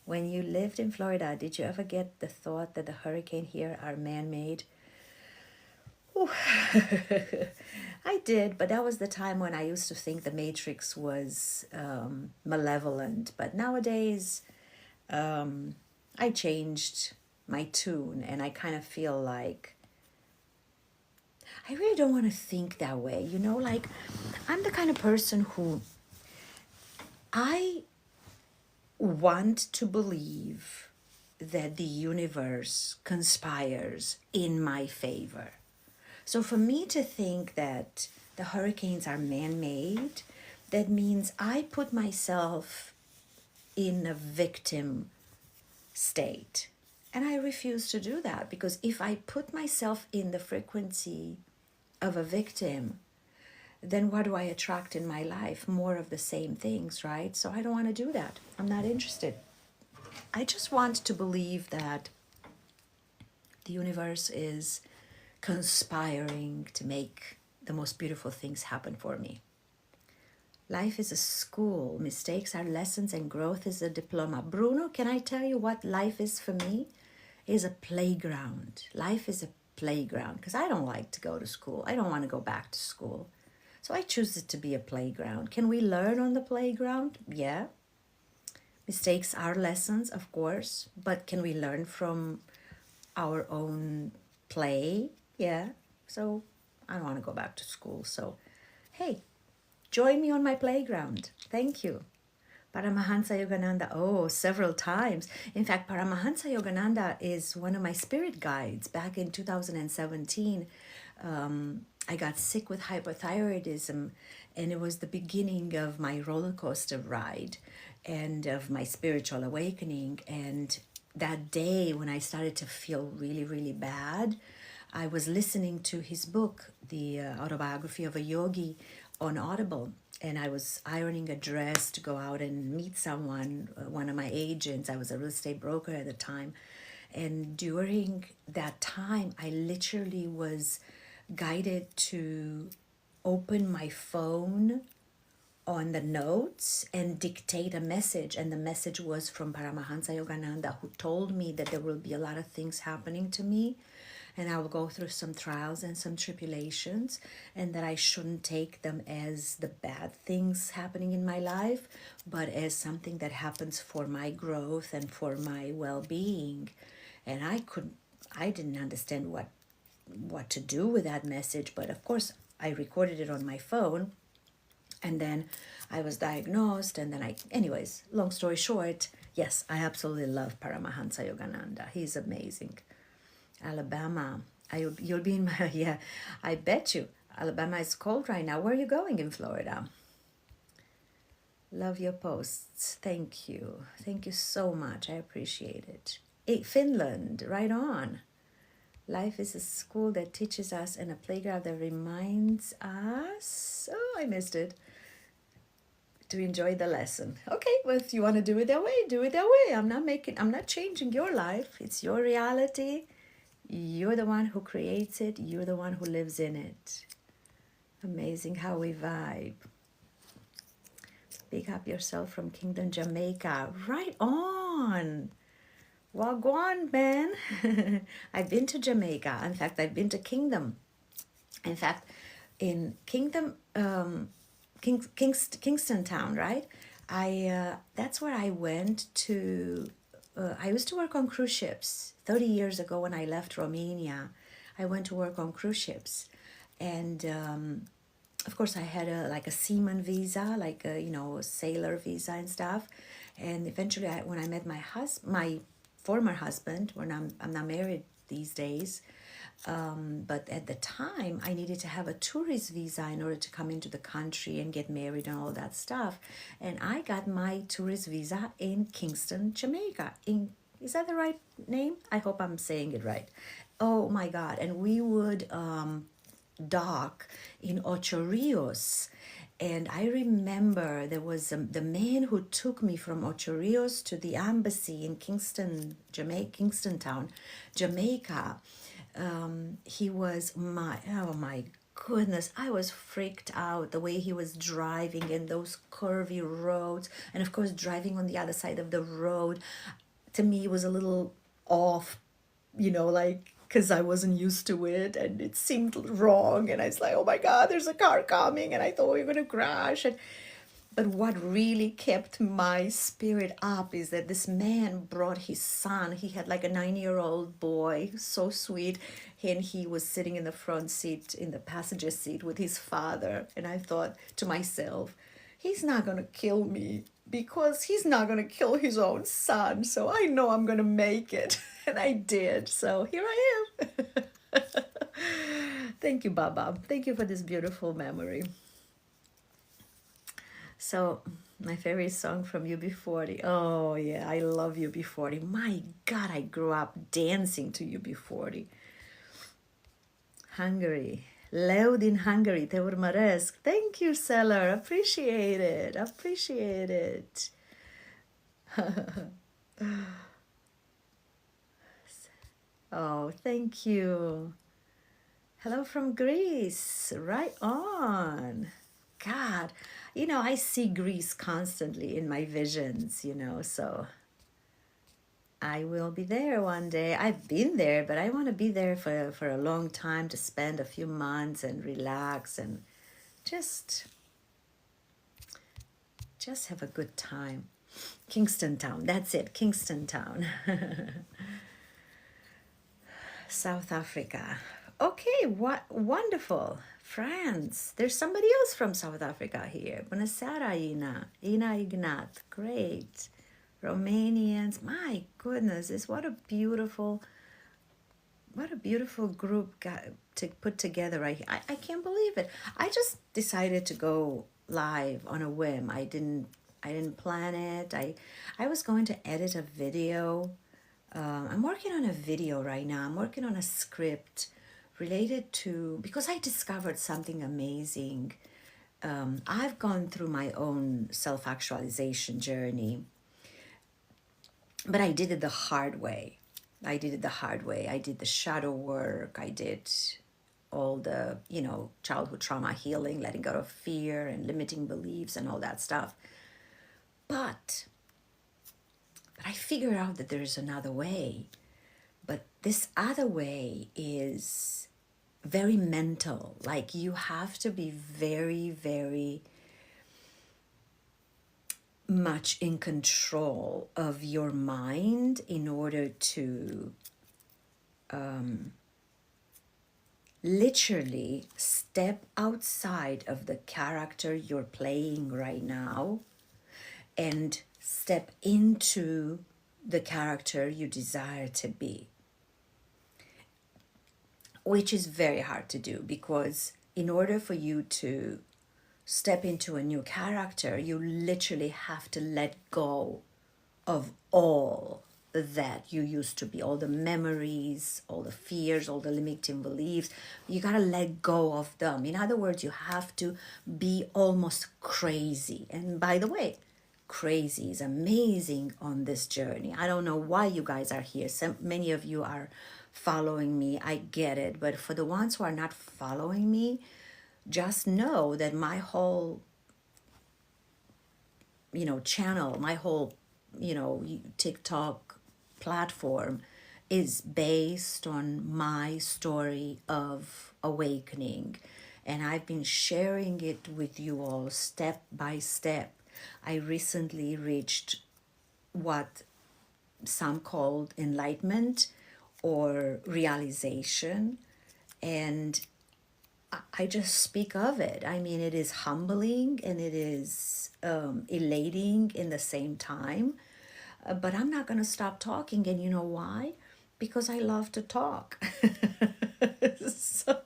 When you lived in Florida, did you ever get the thought that the hurricane here are man-made? Ooh. I did, but that was the time when I used to think the Matrix was malevolent. But nowadays, I changed my tune, and I kind of feel like I really don't want to think that way. You know, like I'm the kind of person who I want to believe that the universe conspires in my favor. So for me to think that the hurricanes are man-made, that means I put myself in a victim state. And I refuse to do that, because if I put myself in the frequency of a victim, then what do I attract in my life? More of the same things, right? So I don't want to do that. I'm not interested. I just want to believe that the universe is conspiring to make the most beautiful things happen for me. Life is a school. Mistakes are lessons and growth is a diploma. Bruno, can I tell you what life is for me? It is a playground. Life is a playground, because I don't like to go to school. I don't want to go back to school. So I choose it to be a playground. Can we learn on the playground? Yeah. Mistakes are lessons, of course, but can we learn from our own play? Yeah. So I don't want to go back to school. So, hey, join me on my playground. Thank you. Paramahansa Yogananda, oh, several times. In fact, Paramahansa Yogananda is one of my spirit guides. Back in 2017, I got sick with hypothyroidism, and it was the beginning of my roller coaster ride and of my spiritual awakening. And that day when I started to feel really, really bad, I was listening to his book, The Autobiography of a Yogi, on Audible. And I was ironing a dress to go out and meet someone, one of my agents. I was a real estate broker at the time. And during that time, I literally was guided to open my phone on the notes and dictate a message. And the message was from Paramahansa Yogananda, who told me that there will be a lot of things happening to me, and I will go through some trials and some tribulations, and that I shouldn't take them as the bad things happening in my life, but as something that happens for my growth and for my well-being. And I didn't understand what to do with that message, but of course I recorded it on my phone, and then I was diagnosed, and then anyways, long story short, yes, I absolutely love Paramahansa Yogananda. He's amazing. Alabama. You'll be in my, yeah, I bet you. Alabama is cold right now. Where are you going in Florida? Love your posts. Thank you. Thank you so much. I appreciate it. Hey, Finland, right on. Life is a school that teaches us and a playground that reminds us. Oh, I missed it. To enjoy the lesson. Okay, well, if you want to do it that way, do it that way. I'm not changing your life. It's your reality. You're the one who creates it. You're the one who lives in it. Amazing how we vibe. Big up yourself from Kingdom, Jamaica. Right on. Wagwan, man. I've been to Jamaica. In fact, I've been to Kingdom. In fact, in Kingdom, Kingston Town, right? That's where I went to. I used to work on cruise ships 30 years ago when I left Romania. I went to work on cruise ships, and of course I had a seaman visa, like a sailor visa and stuff. And eventually, when I met my former husband, when I'm not married these days, but at the time I needed to have a tourist visa in order to come into the country and get married and all that stuff. And I got my tourist visa in Kingston, Jamaica. Is that the right name? I hope I'm saying it right. Oh my God. And we would dock in Ocho Rios. And I remember there was the man who took me from Ocho Rios to the embassy in Kingston, Kingston Town, Jamaica. He was my goodness, I was freaked out the way he was driving in those curvy roads. And of course, driving on the other side of the road, to me, was a little off, like, because I wasn't used to it and it seemed wrong. And I was like, oh my God, there's a car coming. And I thought we were going to crash. But what really kept my spirit up is that this man brought his son. He had like a 9-year-old boy, so sweet. And he was sitting in the front seat, in the passenger seat with his father. And I thought to myself, he's not going to kill me because he's not going to kill his own son. So I know I'm going to make it. And I did. So here I am. Thank you, Baba. Thank you for this beautiful memory. So, my favorite song from UB40. Oh, yeah, I love UB40. My God, I grew up dancing to UB40. Hungary. Loud in Hungary, Te urmăresc. Thank you, Seller. Appreciate it. Appreciate it. Oh, thank you. Hello from Greece. Right on. God, I see Greece constantly in my visions, so I will be there one day. I've been there, but I want to be there for a long time, to spend a few months and relax and just have a good time. Kingston Town, that's it, Kingston Town. South Africa. Okay, what wonderful. France. There's somebody else from South Africa here. Bună seara, Ina. Ina Ignat. Great. Romanians. My goodness, what a beautiful group got to put together right here. I can't believe it. I just decided to go live on a whim. I didn't plan it. I was going to edit a video. I'm working on a video right now. I'm working on a script related to, because I discovered something amazing. I've gone through my own self-actualization journey, but I did it the hard way. I did the shadow work. I did all the, childhood trauma healing, letting go of fear and limiting beliefs and all that stuff. But I figured out that there's another way. But this other way is very mental. Like, you have to be very, very much in control of your mind in order to literally step outside of the character you're playing right now and step into the character you desire to be. Which is very hard to do, because in order for you to step into a new character, you literally have to let go of all that you used to be, all the memories, all the fears, all the limiting beliefs. You got to let go of them. In other words, you have to be almost crazy. And by the way, crazy is amazing on this journey. I don't know why you guys are here. So many of you are following me. I get it. But for the ones who are not following me, just know that my whole, channel, my whole, TikTok platform is based on my story of awakening. And I've been sharing it with you all step by step. I recently reached what some called enlightenment or realization, and I just speak of it. I mean, it is humbling and it is elating in the same time, but I'm not going to stop talking. And you know why? Because I love to talk. So,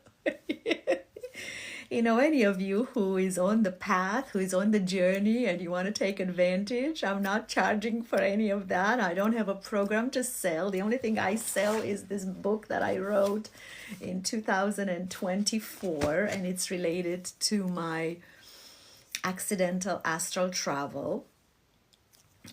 any of you who is on the path, who is on the journey, and you want to take advantage, I'm not charging for any of that. I don't have a program to sell. The only thing I sell is this book that I wrote in 2024, and it's related to my accidental astral travel.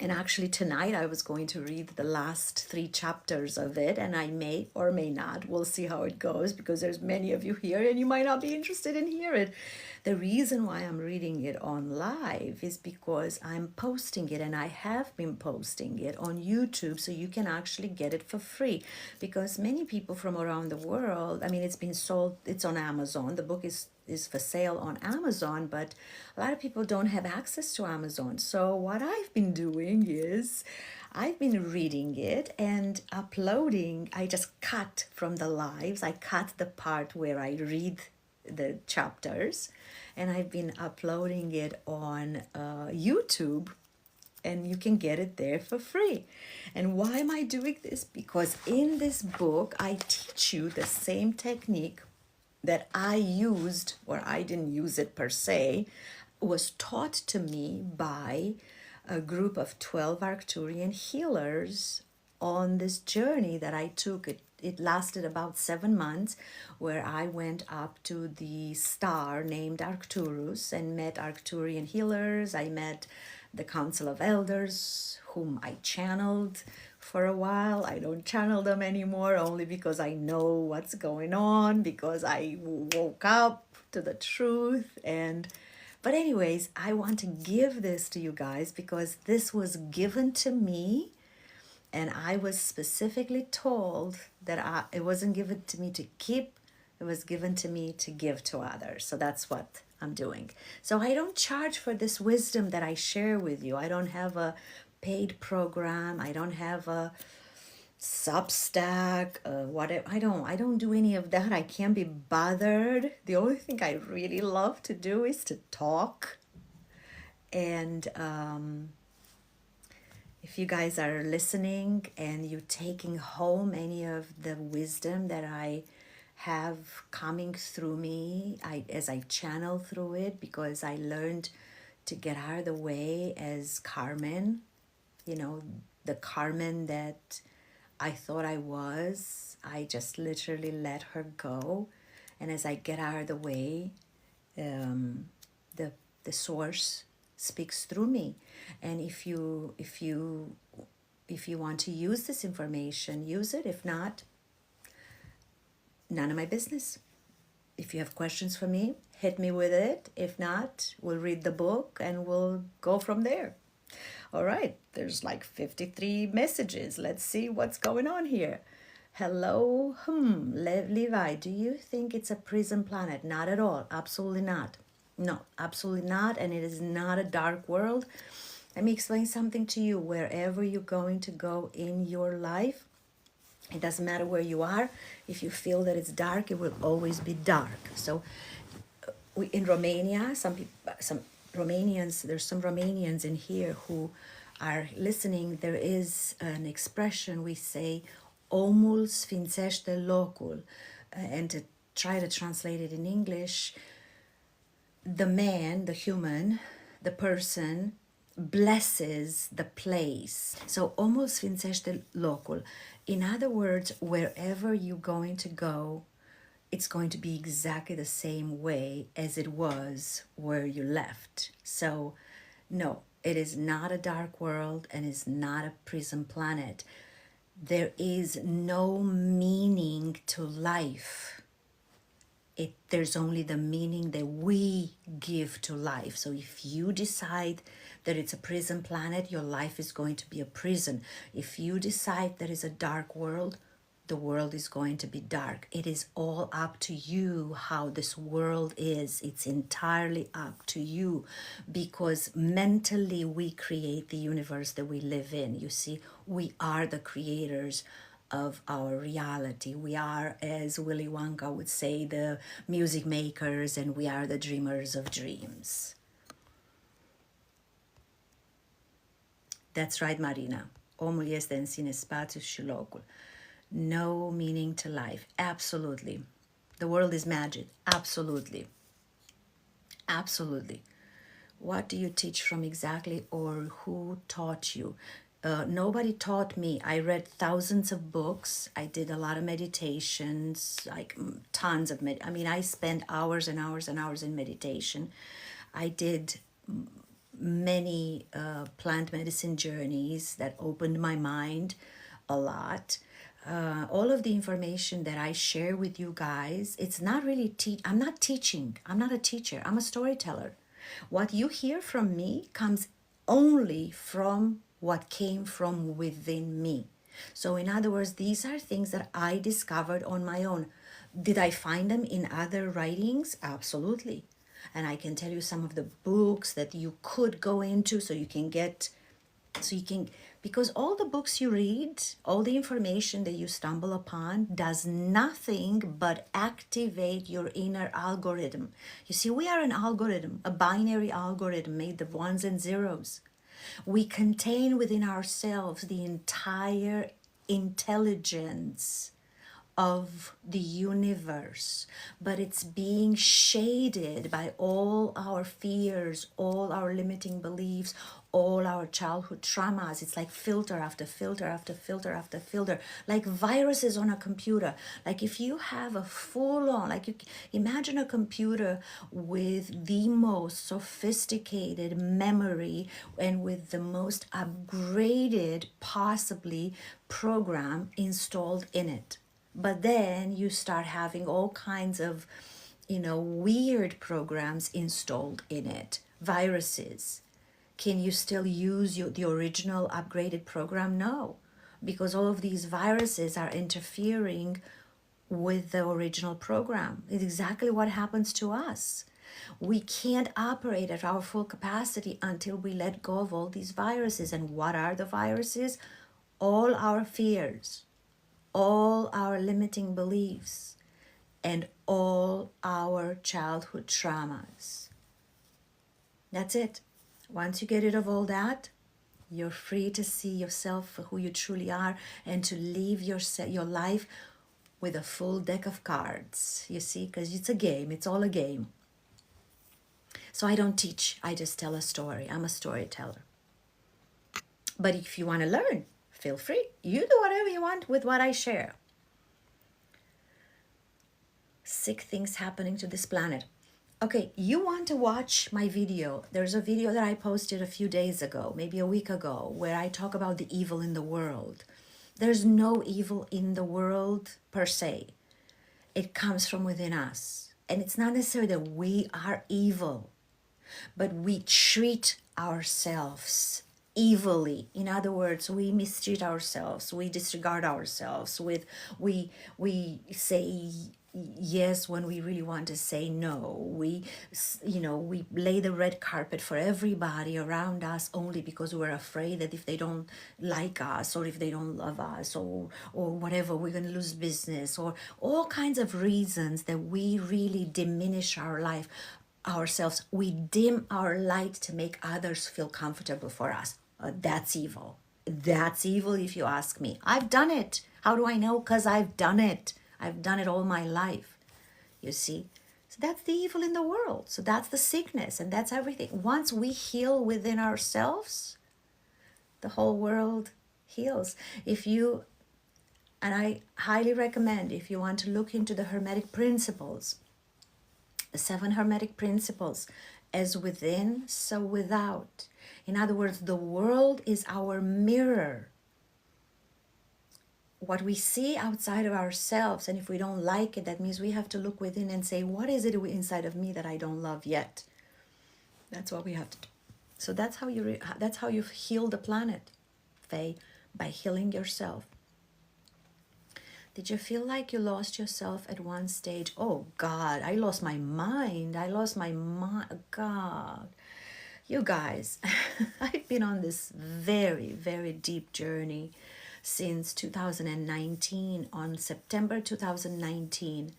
And actually tonight I was going to read the last 3 chapters of it, and I may or may not. We'll see how it goes, because there's many of you here and you might not be interested in hear it. The reason why I'm reading it on live is because I'm posting it, and I have been posting it on YouTube, so you can actually get it for free. Because many people from around the world, I mean, it's been sold, it's on Amazon. The book is for sale on Amazon, but a lot of people don't have access to Amazon. So what I've been doing is I've been reading it and uploading. I just cut from the lives. I cut the part where I read the chapters, and I've been uploading it on YouTube, and you can get it there for free. And why am I doing this? Because in this book, I teach you the same technique that I used, or I didn't use it per se, was taught to me by a group of 12 Arcturian healers on this journey that I took. It lasted about 7 months, where I went up to the star named Arcturus and met Arcturian healers. I met the Council of Elders, whom I channeled for a while. I don't channel them anymore, only because I know what's going on, because I woke up to the truth. But anyways, I want to give this to you guys because this was given to me, and I was specifically told that it wasn't given to me to keep, it was given to me to give to others. So that's what I'm doing. So I don't charge for this wisdom that I share with you. I don't have a paid program. I don't have a Substack, whatever. I don't do any of that. I can't be bothered. The only thing I really love to do is to talk. And if you guys are listening and you're taking home any of the wisdom that I have coming through me, as I channel through it, because I learned to get out of the way as Carmen, the Carmen that I thought I was. I just literally let her go. And as I get out of the way, the source speaks through me. And if you want to use this information, use it. If not, none of my business. If you have questions for me, hit me with it. If not, we'll read the book and we'll go from there. All right, there's like 53 messages. Let's see what's going on here. Hello, Levi, do you think it's a prison planet? Not at all. Absolutely not. No, absolutely not. And it is not a dark world. Let me explain something to you. Wherever you're going to go in your life, it doesn't matter where you are. If you feel that it's dark, it will always be dark. So in Romania, there's some Romanians in here who are listening. There is an expression we say, omul sfințește locul. And to try to translate it in English, the man, the human, the person blesses the place. So omul sfințește locul. In other words, wherever you're going to go, it's going to be exactly the same way as it was where you left. So no, it is not a dark world and is not a prison planet. There is no meaning to life. There's only the meaning that we give to life. So if you decide that it's a prison planet, your life is going to be a prison. If you decide that it's a dark world, the world is going to be dark. It is all up to you how this world is. It's entirely up to you, because mentally we create the universe that we live in. You see, we are the creators of our reality. We are, as Willy Wonka would say, the music makers, and we are the dreamers of dreams. That's right, Marina. Omul este în sine spațiu și locul. No meaning to life. Absolutely. The world is magic. Absolutely. Absolutely. What do you teach from exactly, or who taught you? Nobody taught me. I read thousands of books. I did a lot of meditations, like tons of I spent hours and hours and hours in meditation. I did many plant medicine journeys that opened my mind a lot. All of the information that I share with you guys, it's not really I'm not teaching. I'm not a teacher. I'm a storyteller. What you hear from me comes only from what came from within me. So, in other words, these are things that I discovered on my own. Did I find them in other writings? Absolutely. And I can tell you some of the books that you could go into so you can get, so you can, because all the books you read, all the information that you stumble upon does nothing but activate your inner algorithm. You see, we are an algorithm, a binary algorithm made of ones and zeros. We contain within ourselves the entire intelligence of the universe, but it's being shaded by all our fears, all our limiting beliefs, all our childhood traumas. It's like filter after filter after filter after filter, like viruses on a computer. Like if you have a full on, like you imagine a computer with the most sophisticated memory and with the most upgraded possibly program installed in it. But then you start having all kinds of, weird programs installed in it, viruses. Can you still use the original upgraded program? No, because all of these viruses are interfering with the original program. It's exactly what happens to us. We can't operate at our full capacity until we let go of all these viruses. And what are the viruses? All our fears, all our limiting beliefs, and all our childhood traumas. That's it. Once you get rid of all that, you're free to see yourself for who you truly are and to live your life with a full deck of cards, you see, because it's a game. It's all a game. So I don't teach. I just tell a story. I'm a storyteller. But if you want to learn, feel free. You do whatever you want with what I share. Sick things happening to this planet. Okay, you want to watch my video. There's a video that I posted a few days ago, maybe a week ago, where I talk about the evil in the world. There's no evil in the world per se. It comes from within us. And it's not necessarily that we are evil, but we treat ourselves evilly. In other words, we mistreat ourselves, we disregard ourselves, we say yes when we really want to say no. We lay the red carpet for everybody around us only because we're afraid that if they don't like us or if they don't love us or whatever, we're going to lose business, or all kinds of reasons that we really diminish our life ourselves. We dim our light to make others feel comfortable for us. That's evil. That's evil if you ask me. I've done it. How do I know? Because I've done it. I've done it all my life. You see? So that's the evil in the world. So that's the sickness and that's everything. Once we heal within ourselves, the whole world heals. And I highly recommend, if you want to look into the Hermetic principles, the 7 Hermetic principles, as within, so without. In other words, the world is our mirror. What we see outside of ourselves, and if we don't like it, that means we have to look within and say, what is it inside of me that I don't love yet? That's what we have to do. So that's how you heal the planet, Faye, by healing yourself. Did you feel like you lost yourself at one stage? Oh God, I lost my mind. God. You guys, I've been on this very, very deep journey since 2019. On September 2019,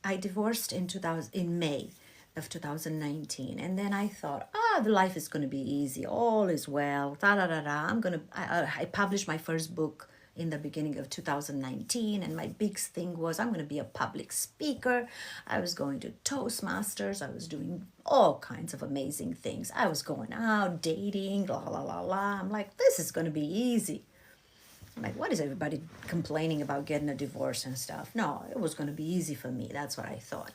I divorced in May of 2019, and then I thought, the life is going to be easy. All is well. I published my first book in the beginning of 2019, and my big thing was I'm going to be a public speaker. I was going to Toastmasters. I was doing all kinds of amazing things. I was going out, dating, la la la la. I'm like, this is going to be easy. I'm like, what is everybody complaining about getting a divorce and stuff? No, it was going to be easy for me. That's what I thought.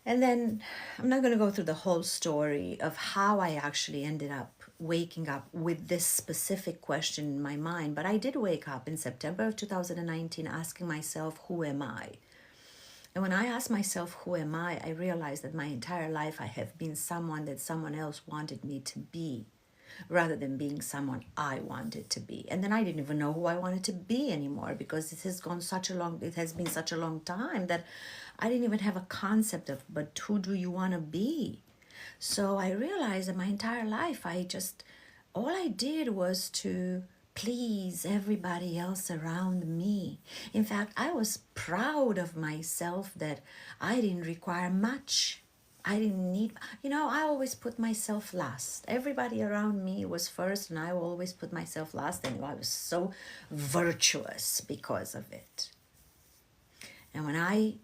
And then I'm not going to go through the whole story of how I actually ended up waking up with this specific question in my mind, but I did wake up in September of 2019 asking myself, who am I? And when I asked myself, who am I realized that my entire life I have been someone that someone else wanted me to be, rather than being someone I wanted to be. And then I didn't even know who I wanted to be anymore, because it has been such a long time that I didn't even have a concept of, but who do you want to be? So I realized that my entire life, all I did was to please everybody else around me. In fact, I was proud of myself that I didn't require much. I didn't need, I always put myself last. Everybody around me was first, and I always put myself last, and I was so virtuous because of it. And when I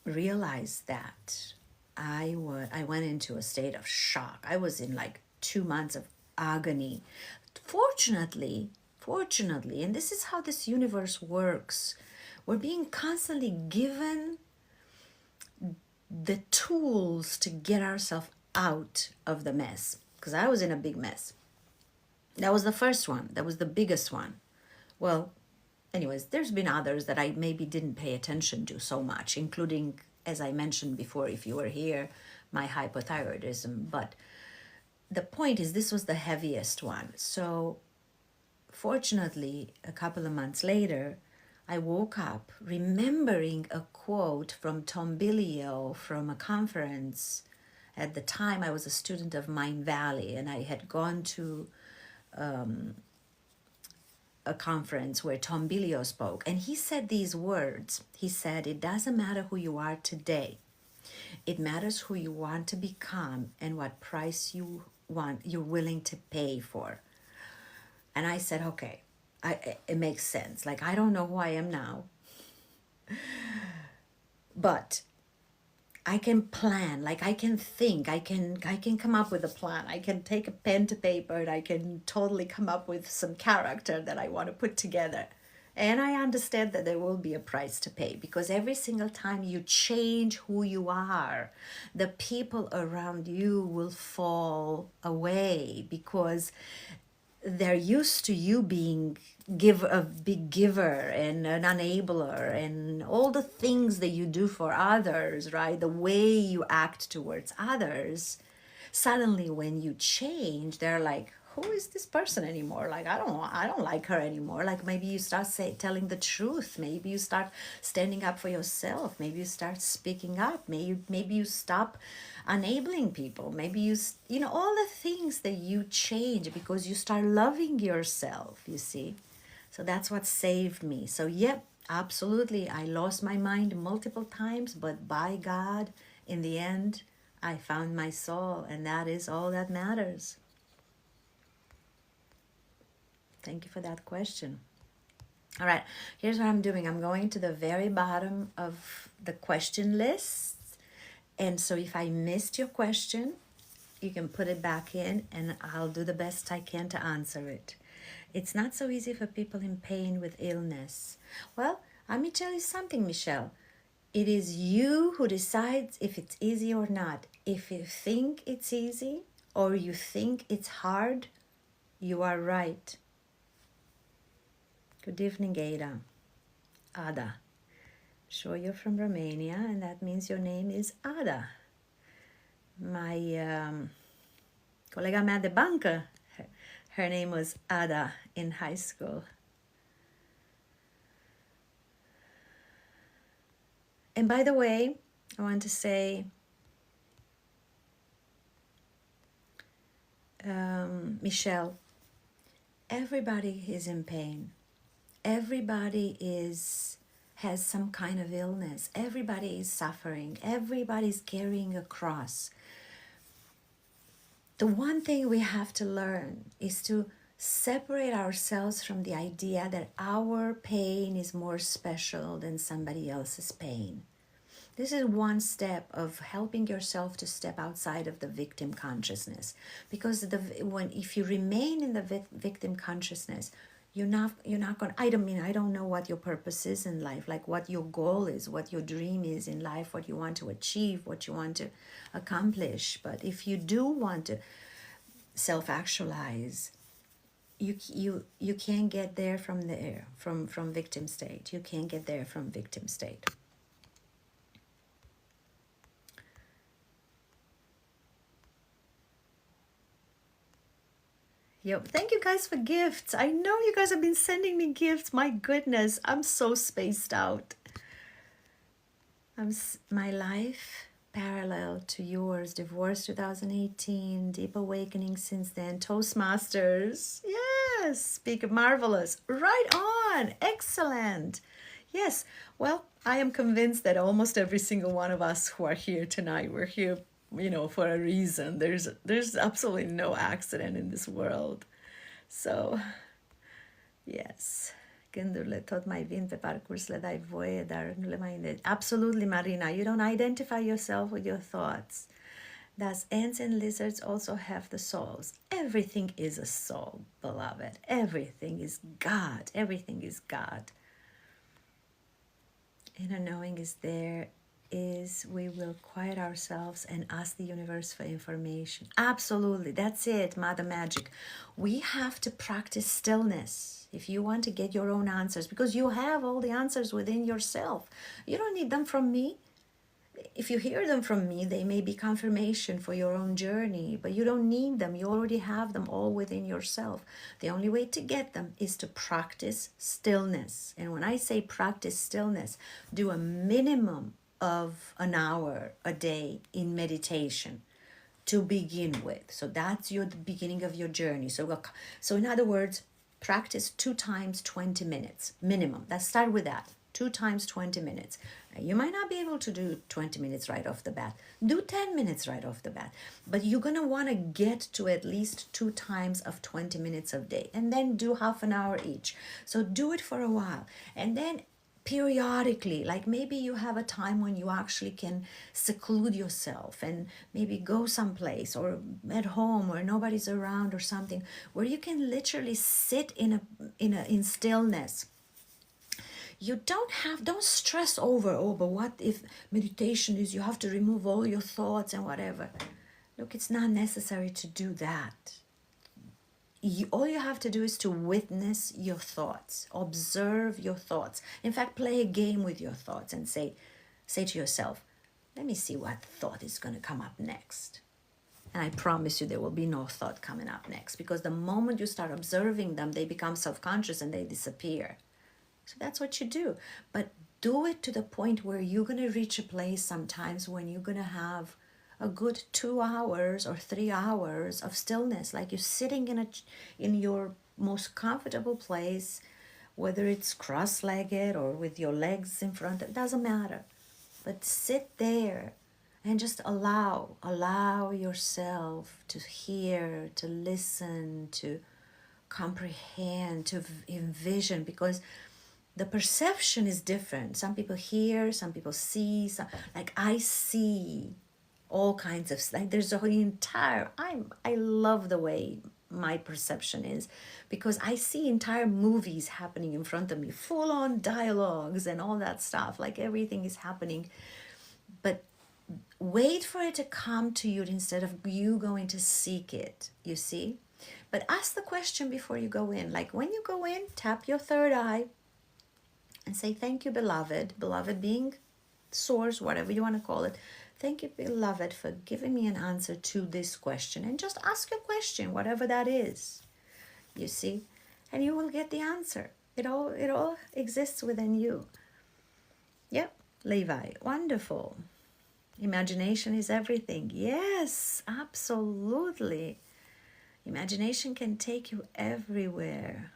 realized that, I went into a state of shock. I was in like 2 months of agony. Fortunately, and this is how this universe works, we're being constantly given the tools to get ourselves out of the mess. Because I was in a big mess. That was the first one. That was the biggest one. Well, anyways, there's been others that I maybe didn't pay attention to so much, including, as I mentioned before, if you were here, my hypothyroidism. But the point is, this was the heaviest one. So fortunately, a couple of months later, I woke up remembering a quote from Tom Bilyeu from a conference. At the time, I was a student of Mindvalley, and I had gone to a conference where Tom Bilyeu spoke, and he said these words. He said, "It doesn't matter who you are today. It matters who you want to become and what price you're willing to pay for." And I said, okay, it makes sense. Like, I don't know who I am now, but I can plan, like I can think, I can come up with a plan. I can take a pen to paper, and I can totally come up with some character that I want to put together. And I understand that there will be a price to pay, because every single time you change who you are, the people around you will fall away, because they're used to you being a big giver and an enabler and all the things that you do for others, right? The way you act towards others. Suddenly when you change, they're like, who is this person anymore? Like, I don't like her anymore. Like, maybe you start telling the truth. Maybe you start standing up for yourself. Maybe you start speaking up. Maybe you stop enabling people. Maybe all the things that you change because you start loving yourself, you see. So that's what saved me. So yep, absolutely, I lost my mind multiple times, but by God, in the end, I found my soul, and that is all that matters. Thank you for that question. All right, here's what I'm doing. I'm going to the very bottom of the question list. And so if I missed your question, you can put it back in, and I'll do the best I can to answer it. It's not so easy for people in pain with illness. Well, let me tell you something, Michelle. It is you who decides if it's easy or not. If you think it's easy or you think it's hard, you are right. Good evening, Ada. Sure, you're from Romania, and that means your name is Ada. My colega mea de bancă, her name was Ada in high school. And by the way, I want to say, Michelle, everybody is in pain. Everybody has some kind of illness. Everybody is suffering. Everybody's carrying a cross. The one thing we have to learn is to separate ourselves from the idea that our pain is more special than somebody else's pain. This is one step of helping yourself to step outside of the victim consciousness. Because if you remain in the victim consciousness, You're not going, I don't know what your purpose is in life, like what your goal is, what your dream is in life, what you want to achieve, what you want to accomplish. But if you do want to self-actualize, you can't get there from victim state. You can't get there from victim state. Yep. Thank you guys for gifts. I know you guys have been sending me gifts. My goodness, I'm so spaced out. My life parallel to yours. Divorce 2018. Deep awakening since then. Toastmasters. Yes. Speak marvelous. Right on. Excellent. Yes. Well, I am convinced that almost every single one of us who are here tonight, we're here, for a reason. There's absolutely no accident in this world. So, yes. Gândul le tot mai vin pe parcurs, le dai voie, dar nu le mai... Absolutely, Marina. You don't identify yourself with your thoughts. Thus, ants and lizards also have the souls. Everything is a soul, beloved. Everything is God. Everything is God. Inner knowing is there. We will quiet ourselves and ask the universe for information. Absolutely. That's it, Mother Magic. We have to practice stillness if you want to get your own answers, because you have all the answers within yourself. You don't need them from me. If you hear them from me, they may be confirmation for your own journey, but you don't need them. You already have them all within yourself. The only way to get them is to practice stillness. And when I say practice stillness, do a minimum of an hour a day in meditation to begin with. So that's the beginning of your journey. So in other words, practice 2 times 20 minutes minimum. Let's start with that. 2 times 20 minutes. You might not be able to do 20 minutes right off the bat. Do 10 minutes right off the bat. But you're going to want to get to at least 2 times of 20 minutes a day. And then do half an hour each. So do it for a while. And then periodically, like maybe you have a time when you actually can seclude yourself and maybe go someplace or at home where nobody's around or something, where you can literally sit in stillness. You don't stress over, but what if meditation is you have to remove all your thoughts and whatever. Look, it's not necessary to do that. All you have to do is to witness your thoughts, observe your thoughts. In fact, play a game with your thoughts and say to yourself, let me see what thought is going to come up next. And I promise you there will be no thought coming up next, because the moment you start observing them, they become self-conscious and they disappear. So that's what you do. But do it to the point where you're going to reach a place sometimes when you're going to have a good 2 hours or 3 hours of stillness, like you're sitting in your most comfortable place, whether it's cross-legged or with your legs in front, it doesn't matter. But sit there and just allow yourself to hear, to listen, to comprehend, to envision, because the perception is different. Some people hear, some people see, like I see all kinds of, like there's a whole entire, I love the way my perception is, because I see entire movies happening in front of me, full on dialogues and all that stuff, like everything is happening. But wait for it to come to you instead of you going to seek it, you see? But ask the question before you go in. Like when you go in, tap your third eye and say, thank you, beloved. Beloved being source, whatever you want to call it. Thank you, beloved, for giving me an answer to this question. And just ask a question, whatever that is, you see? And you will get the answer. It all exists within you. Yep, Levi, wonderful. Imagination is everything. Yes, absolutely. Imagination can take you everywhere.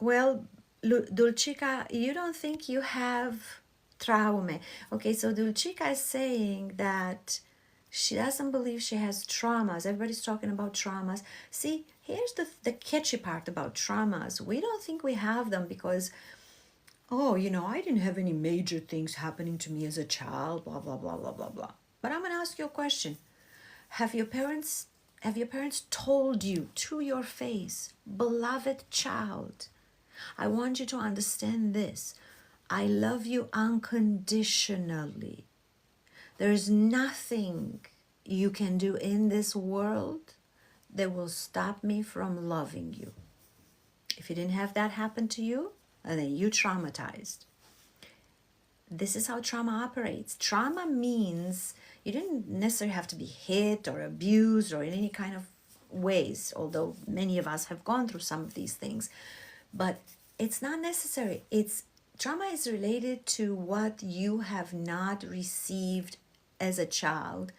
Well, Dulcika, you don't think you have trauma. Okay, so Dulcika is saying that she doesn't believe she has traumas. Everybody's talking about traumas. See, here's the catchy part about traumas. We don't think we have them because, oh, I didn't have any major things happening to me as a child, blah, blah, blah, blah, blah, blah. But I'm going to ask you a question. Have your parents Have your parents told you to your face, beloved child, I want you to understand this. I love you unconditionally. There is nothing you can do in this world that will stop me from loving you. If you didn't have that happen to you, then you traumatized. This is how trauma operates. Trauma means you didn't necessarily have to be hit or abused or in any kind of ways, although many of us have gone through some of these things. But it's not necessary. Trauma is related to what you have not received as a child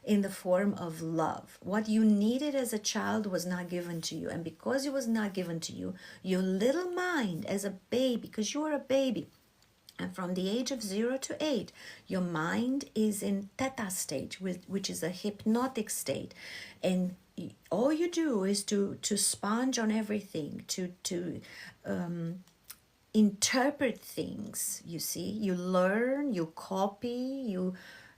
in the form of love. What you needed as a child was not given to you. And because it was not given to you, your little mind as a baby, because you were a baby, and from the age of 0 to 8, your mind is in theta stage, which is a hypnotic state. And all you do is to sponge on everything, to interpret things. You see, you learn, you copy, you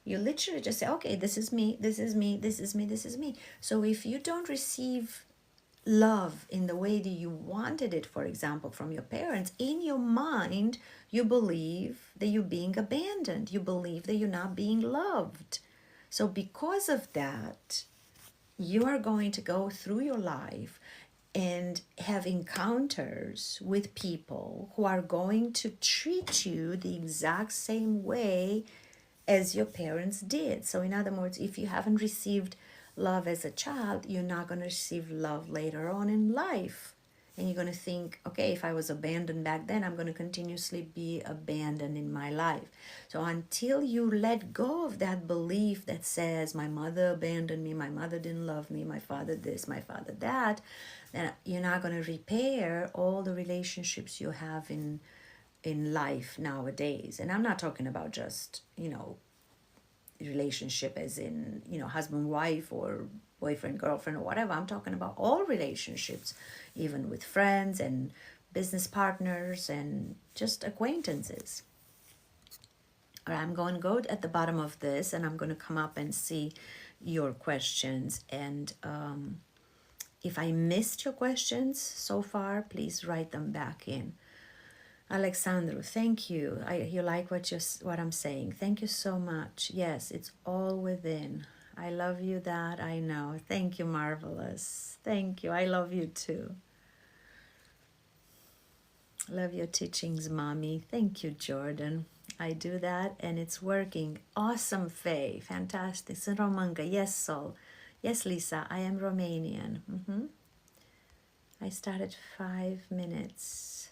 literally just say, okay, this is me, this is me, this is me, this is me. So if you don't receive love in the way that you wanted it, for example, from your parents, in your mind, you believe that you're being abandoned. You believe that you're not being loved. So because of that, you are going to go through your life and have encounters with people who are going to treat you the exact same way as your parents did. So in other words, if you haven't received love as a child, you're not going to receive love later on in life. And you're going to think, okay, if I was abandoned back then, I'm going to continuously be abandoned in my life. So until you let go of that belief that says, my mother abandoned me, my mother didn't love me, my father this, my father that, then you're not going to repair all the relationships you have in life nowadays. And I'm not talking about just, relationship as in, husband, wife, or boyfriend, girlfriend, or whatever. I'm talking about all relationships, even with friends and business partners and just acquaintances. All right, I'm going to go at the bottom of this and I'm going to come up and see your questions. And if I missed your questions so far, please write them back in. Alexandru, thank you. You like what I'm saying. Thank you so much. Yes, it's all within. I love you, that I know. Thank you, Marvelous. Thank you. I love you too. Love your teachings, Mommy. Thank you, Jordan. I do that and it's working. Awesome, Faye. Fantastic. Romanga. Yes, Sol. Yes, Lisa. I am Romanian. I started 5 minutes.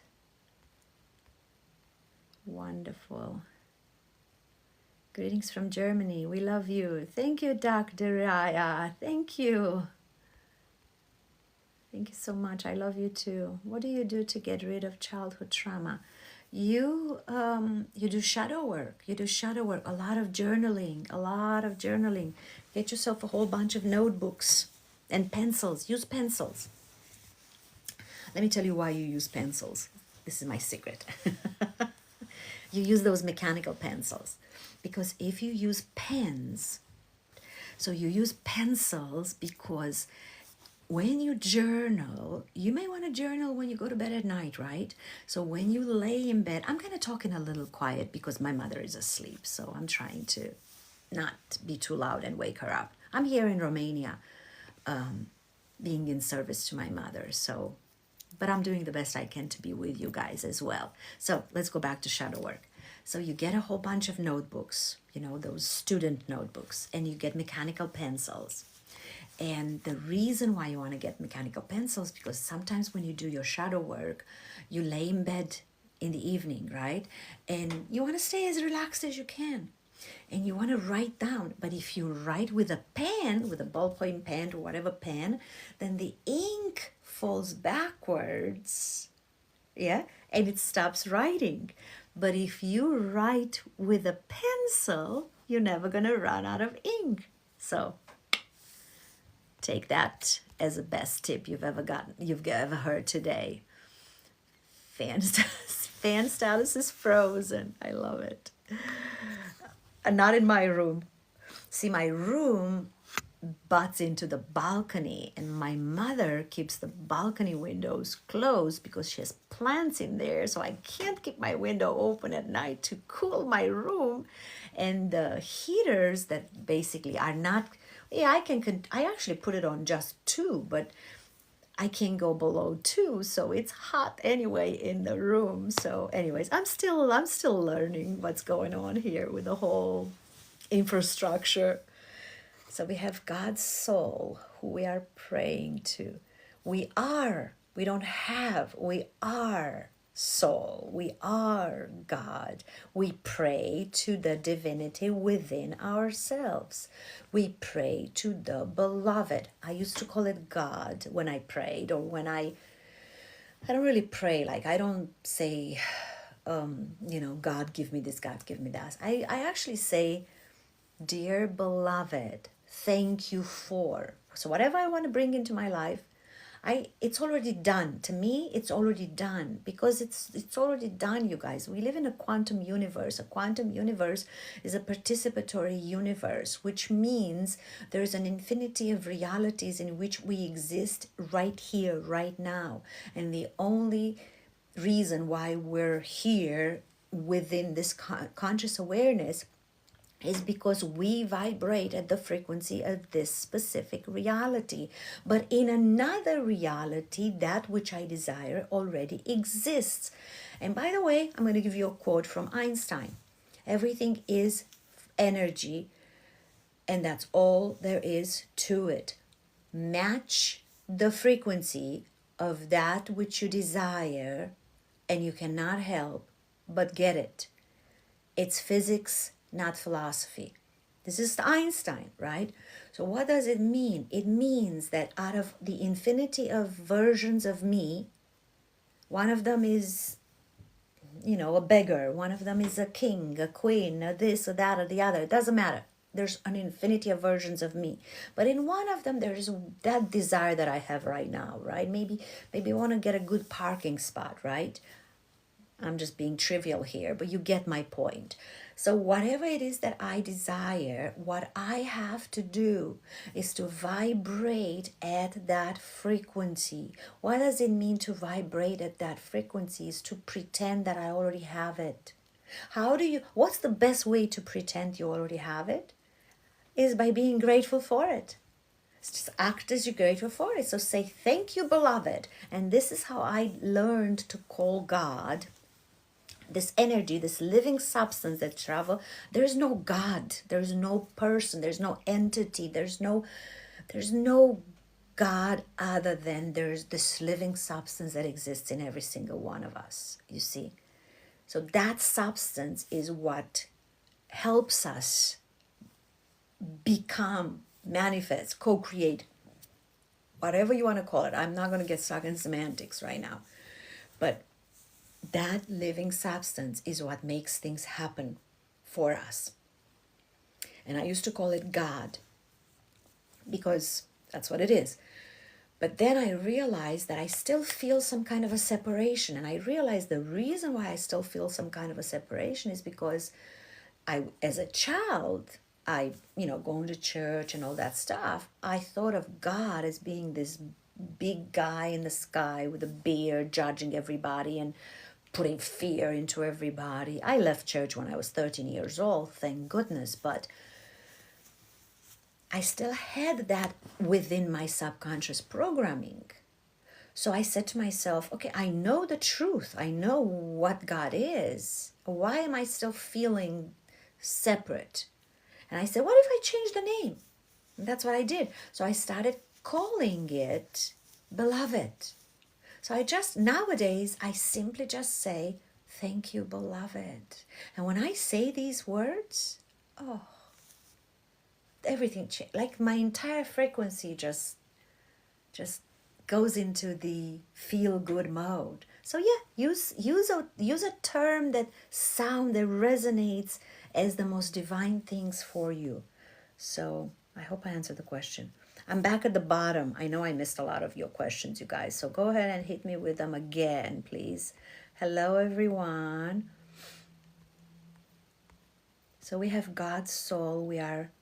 Wonderful. Greetings from Germany. We love you. Thank you, Dr. Raya. Thank you. Thank you so much. I love you too. What do you do to get rid of childhood trauma? You do shadow work. You do shadow work. A lot of journaling. Get yourself a whole bunch of notebooks and pencils. Use pencils. Let me tell you why you use pencils. This is my secret. You use those mechanical pencils because if you use pens, so you use pencils because when you journal, you may want to journal when you go to bed at night, right? So when you lay in bed, I'm going to talk in a little quiet because my mother is asleep. So I'm trying to not be too loud and wake her up. I'm here in Romania, being in service to my mother. So but I'm doing the best I can to be with you guys as well. So let's go back to shadow work. So you get a whole bunch of notebooks, those student notebooks, and you get mechanical pencils. And the reason why you want to get mechanical pencils, because sometimes when you do your shadow work, you lay in bed in the evening, right? And you want to stay as relaxed as you can. And you want to write down. But if you write with a pen, with a ballpoint pen or whatever pen, then the ink falls backwards, and it stops writing. But if you write with a pencil, you're never going to run out of ink. So take that as the best tip you've ever heard today. Fan status is frozen. I love it. Not in my room. See, my room butts into the balcony, and my mother keeps the balcony windows closed because she has plants in there, so I can't keep my window open at night to cool my room. And the heaters that basically are not, yeah, I actually put it on just 2, but I can't go below 2, so it's hot anyway in the room. So anyways, I'm still learning what's going on here with the whole infrastructure. So we have God's soul who we are praying to. We don't have, we are soul. We are God. We pray to the divinity within ourselves. We pray to the beloved. I used to call it God when I prayed, or when I don't really pray. Like, I don't say, God give me this, God give me that. I actually say, dear beloved, thank you for. So whatever I want to bring into my life, it's already done. To me, it's already done, because it's already done, you guys. We live in a quantum universe. A quantum universe is a participatory universe, which means there's an infinity of realities in which we exist right here, right now. And the only reason why we're here within this conscious awareness is because we vibrate at the frequency of this specific reality. But in another reality, that which I desire already exists. And by the way, I'm going to give you a quote from Einstein. Everything is energy, and that's all there is to it. Match the frequency of that which you desire, and you cannot help but get it. It's physics, not philosophy. This is Einstein, right? So what does it mean? It means that out of the infinity of versions of me, one of them is, a beggar. One of them is a king, a queen, a this, or that, or the other. It doesn't matter. There's an infinity of versions of me. But in one of them, there is that desire that I have right now, right? Maybe I want to get a good parking spot, right? I'm just being trivial here, but you get my point. So whatever it is that I desire, what I have to do is to vibrate at that frequency. What does it mean to vibrate at that frequency? Is to pretend that I already have it. What's the best way to pretend you already have it? Is by being grateful for it. Just act as you're grateful for it. So say, thank you, beloved. And this is how I learned to call God, this energy, this living substance that travel. There's no God, there's no person, there's no entity, there's no God other than there's this living substance that exists in every single one of us, you see. So that substance is what helps us become, manifest, co-create, whatever you want to call it. I'm not going to get stuck in semantics right now, but that living substance is what makes things happen for us. And I used to call it God, because that's what it is. But then I realized that I still feel some kind of a separation. And I realized the reason why I still feel some kind of a separation is because as a child, going to church and all that stuff, I thought of God as being this big guy in the sky with a beard judging everybody and putting fear into everybody. I left church when I was 13 years old, thank goodness, but I still had that within my subconscious programming. So I said to myself, okay, I know the truth. I know what God is. Why am I still feeling separate? And I said, what if I change the name? And that's what I did. So I started calling it beloved. So nowadays, I simply just say, thank you, beloved. And when I say these words, everything changed. Like my entire frequency just goes into the feel-good mode. So yeah, use a term that resonates as the most divine things for you. So I hope I answered the question. I'm back at the bottom. I know I missed a lot of your questions, you guys. So go ahead and hit me with them again, please. Hello, everyone. So we have God's soul. We are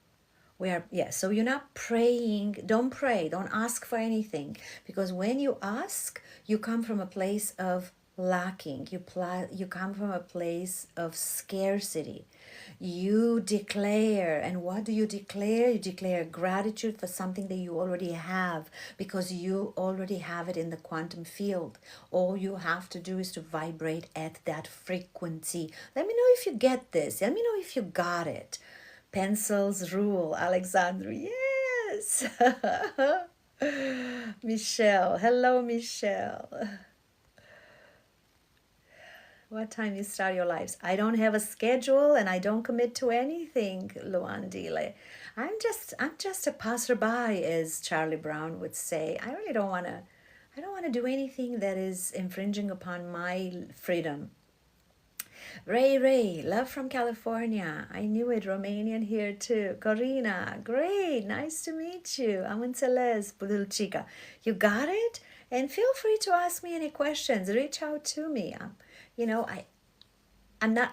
So you're not praying. Don't pray. Don't ask for anything. Because when you ask, you come from a place of lacking. You come from a place of scarcity. You declare. And what do you declare? You declare gratitude for something that you already have, because you already have it in the quantum field. All you have to do is to vibrate at that frequency. Let me know if you get this. Let me know if you got it. Pencils rule, Alexandra. Yes. Michelle. Hello, Michelle. What time you start your lives? I don't have a schedule and I don't commit to anything, Luandile. I'm just a passerby, as Charlie Brown would say. I don't want to do anything that is infringing upon my freedom. Ray, love from California. I knew it. Romanian here too. Corina, great. Nice to meet you. I'm Înțeles, little chica. You got it? And feel free to ask me any questions. Reach out to me. I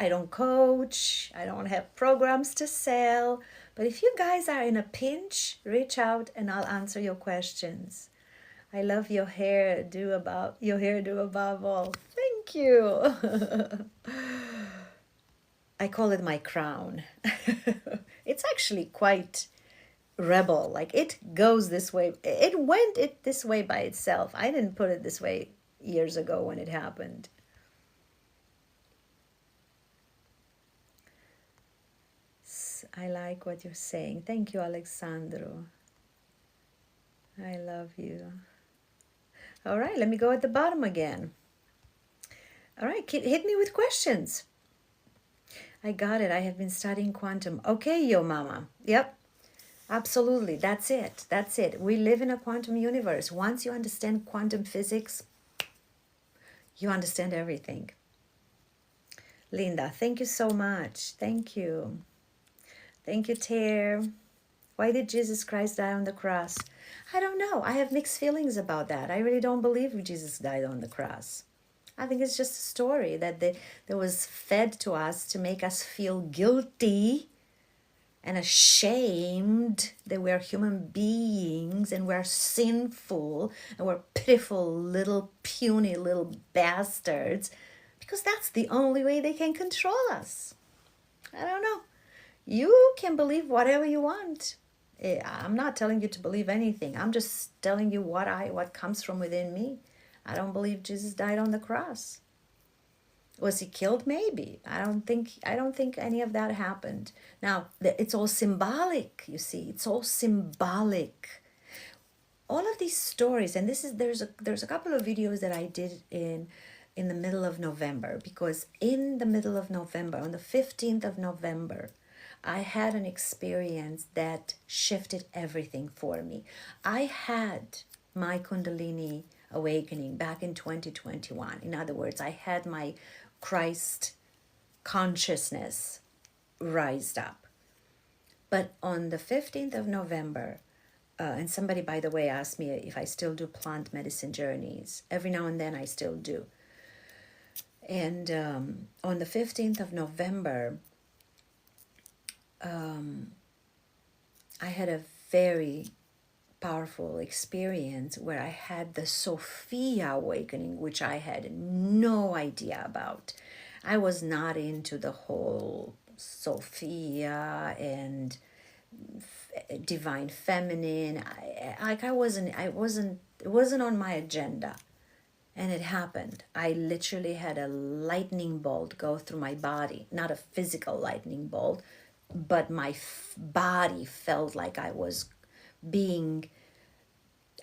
don't coach. I don't have programs to sell. But if you guys are in a pinch, reach out and I'll answer your questions. I love your hairdo above all. Thank you. I call it my crown. It's actually quite rebel. Like, it goes this way. It went this way by itself. I didn't put it this way years ago when it happened. I like what you're saying. Thank you, Alexandro. I love you. All right, let me go at the bottom again. All right, hit me with questions. I got it. I have been studying quantum. Okay, yo mama. Yep, absolutely. That's it. That's it. We live in a quantum universe. Once you understand quantum physics, you understand everything. Linda, thank you so much. Thank you. Thank you, Ter. Why did Jesus Christ die on the cross? I don't know. I have mixed feelings about that. I really don't believe Jesus died on the cross. I think it's just a story that was fed to us to make us feel guilty and ashamed that we're human beings and we're sinful and we're pitiful little puny little bastards, because that's the only way they can control us. I don't know. You can believe whatever you want. I'm not telling you to believe anything. I'm just telling you what comes from within me. I don't believe Jesus died on the cross. Was he killed? Maybe. I don't think any of that happened. Now, it's all symbolic, you see. It's all symbolic. All of these stories, and there's a couple of videos that I did in the middle of November, because in the middle of November, on the 15th of November, I had an experience that shifted everything for me. I had my Kundalini awakening back in 2021. In other words, I had my Christ consciousness rised up. But on the 15th of November, and somebody, by the way, asked me if I still do plant medicine journeys. Every now and then I still do. And on the 15th of November, I had a very powerful experience where I had the Sophia awakening, which I had no idea about. I was not into the whole Sophia and divine feminine. It wasn't on my agenda. And it happened. I literally had a lightning bolt go through my body. Not a physical lightning bolt, but my body felt like I was being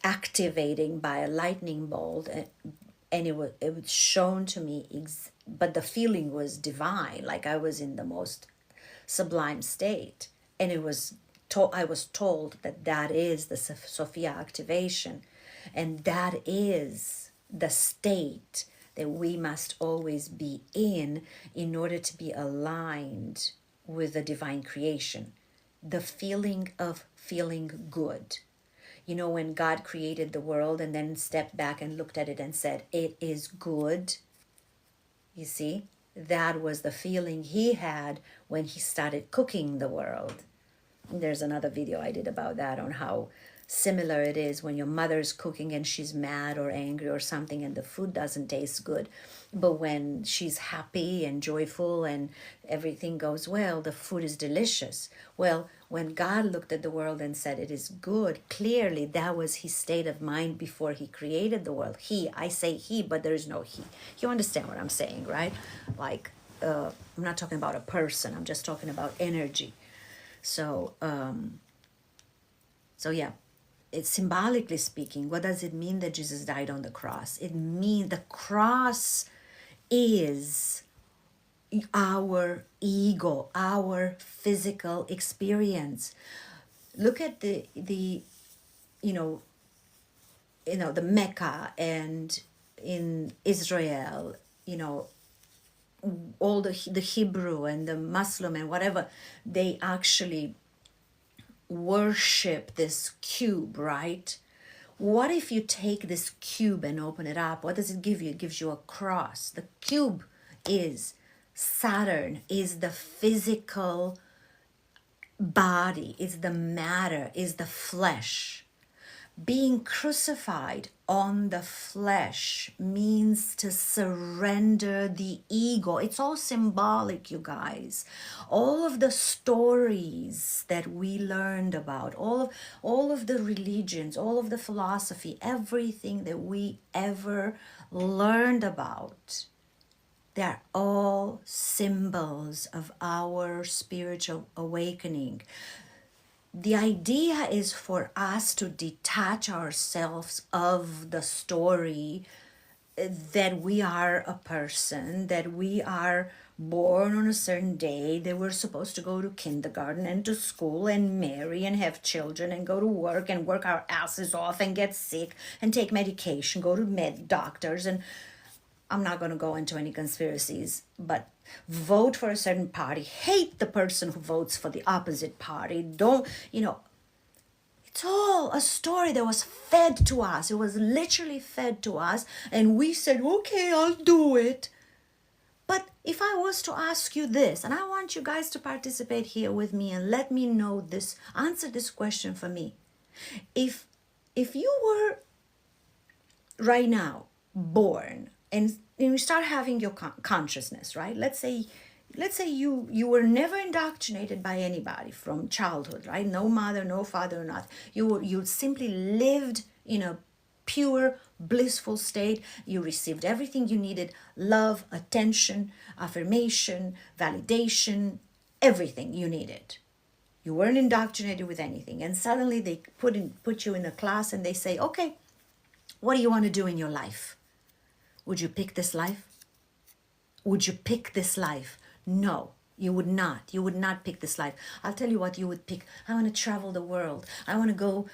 activating by a lightning bolt, and it was shown to me, but the feeling was divine, like I was in the most sublime state. And I was told that is the Sophia activation, and that is the state that we must always be in order to be aligned with the divine creation. The feeling of feeling good. You know, when God created the world and then stepped back and looked at it and said, it is good. You see, that was the feeling he had when he started cooking the world. There's another video I did about that, on how similar it is when your mother's cooking and she's mad or angry or something and the food doesn't taste good. But when she's happy and joyful and everything goes well, the food is delicious. Well, when God looked at the world and said it is good, clearly that was his state of mind before he created the world. I say he, but there is no he. You understand what I'm saying, right? Like, I'm not talking about a person, I'm just talking about energy. So, yeah, it's symbolically speaking, what does it mean that Jesus died on the cross? It means the cross is our ego, our physical experience. Look at the the Mecca and in Israel, all the Hebrew and the Muslim and whatever, they actually worship this cube, right? What if you take this cube and open it up? What does it give you? It gives you a cross. The cube is Saturn, is the physical body, is the matter, is the flesh. Being crucified on the flesh means to surrender the ego. It's all symbolic, you guys. All of the stories that we learned about, all of the religions, all of the philosophy, everything that we ever learned about, they're all symbols of our spiritual awakening. The idea is for us to detach ourselves of the story that we are a person, that we are born on a certain day, that we're supposed to go to kindergarten and to school and marry and have children and go to work and work our asses off and get sick and take medication, go to doctors. And I'm not going to go into any conspiracies, but vote for a certain party, hate the person who votes for the opposite party. Don't, it's all a story that was fed to us. It was literally fed to us. And we said, okay, I'll do it. But if I was to ask you this, and I want you guys to participate here with me and let me know this, answer this question for me. If you were right now born and you start having your consciousness, right? Let's say you were never indoctrinated by anybody from childhood, right? No mother, no father, or not. You simply lived in a pure, blissful state. You received everything you needed: love, attention, affirmation, validation, everything you needed. You weren't indoctrinated with anything. And suddenly they put you in a class and they say, okay, what do you want to do in your life? Would you pick this life? Would you pick this life? No, you would not. You would not pick this life. I'll tell you what you would pick. I want to travel the world. I want to go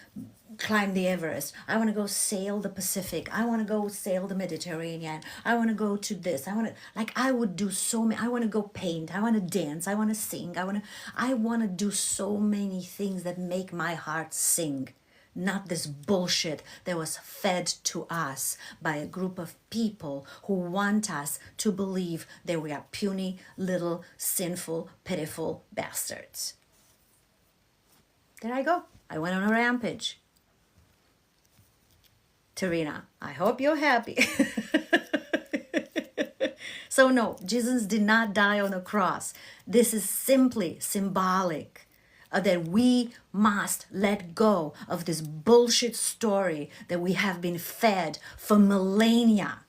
climb the Everest. I want to go sail the Pacific. I want to go sail the Mediterranean. I want to go to this. I would do so many. I want to go paint. I want to dance. I want to sing. I want to do so many things that make my heart sing. Not this bullshit that was fed to us by a group of people who want us to believe that we are puny, little, sinful, pitiful bastards. There I go. I went on a rampage. Tarina, I hope you're happy. So no, Jesus did not die on the cross. This is simply symbolic that we must let go of this bullshit story that we have been fed for millennia.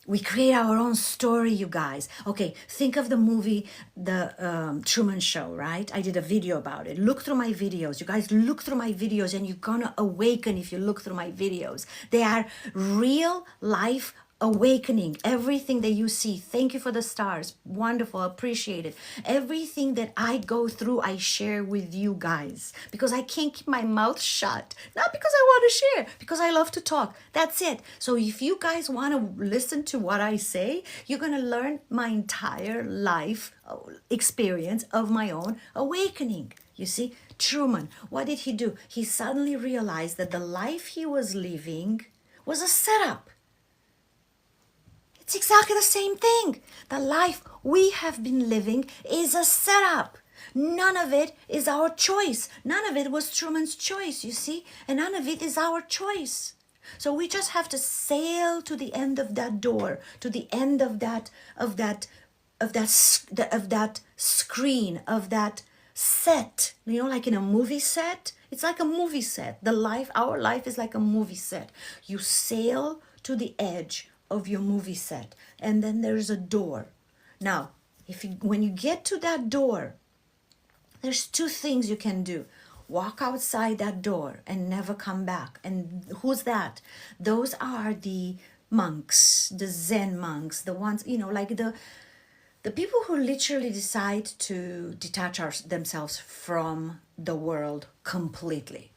We create our own story, you guys. Okay, think of the movie, The Truman Show, right? I did a video about it. Look through my videos. You guys look through my videos and you're gonna awaken if you look through my videos. They are real life awakening. Everything that you see, thank you for the stars, wonderful, appreciate it. Everything that I go through, I share with you guys because I can't keep my mouth shut. Not because I want to share, because I love to talk. That's it. So if you guys want to listen to what I say, you're going to learn my entire life experience of my own awakening. You see, Truman, what did he do? He suddenly realized that the life he was living was a setup. It's exactly the same thing. The life we have been living is a setup. None of it is our choice. None of it was Truman's choice, you see? And none of it is our choice. So we just have to sail to the end of that door, to the end of that screen, of that set, you know, like in a movie set. It's like a movie set. Our life is like a movie set. You sail to the edge of your movie set, and then there's a door. Now, when you get to that door, there's two things you can do. Walk outside that door and never come back. And who's that? Those are the monks, the Zen monks, the ones, you know, like the people who literally decide to detach themselves from the world completely.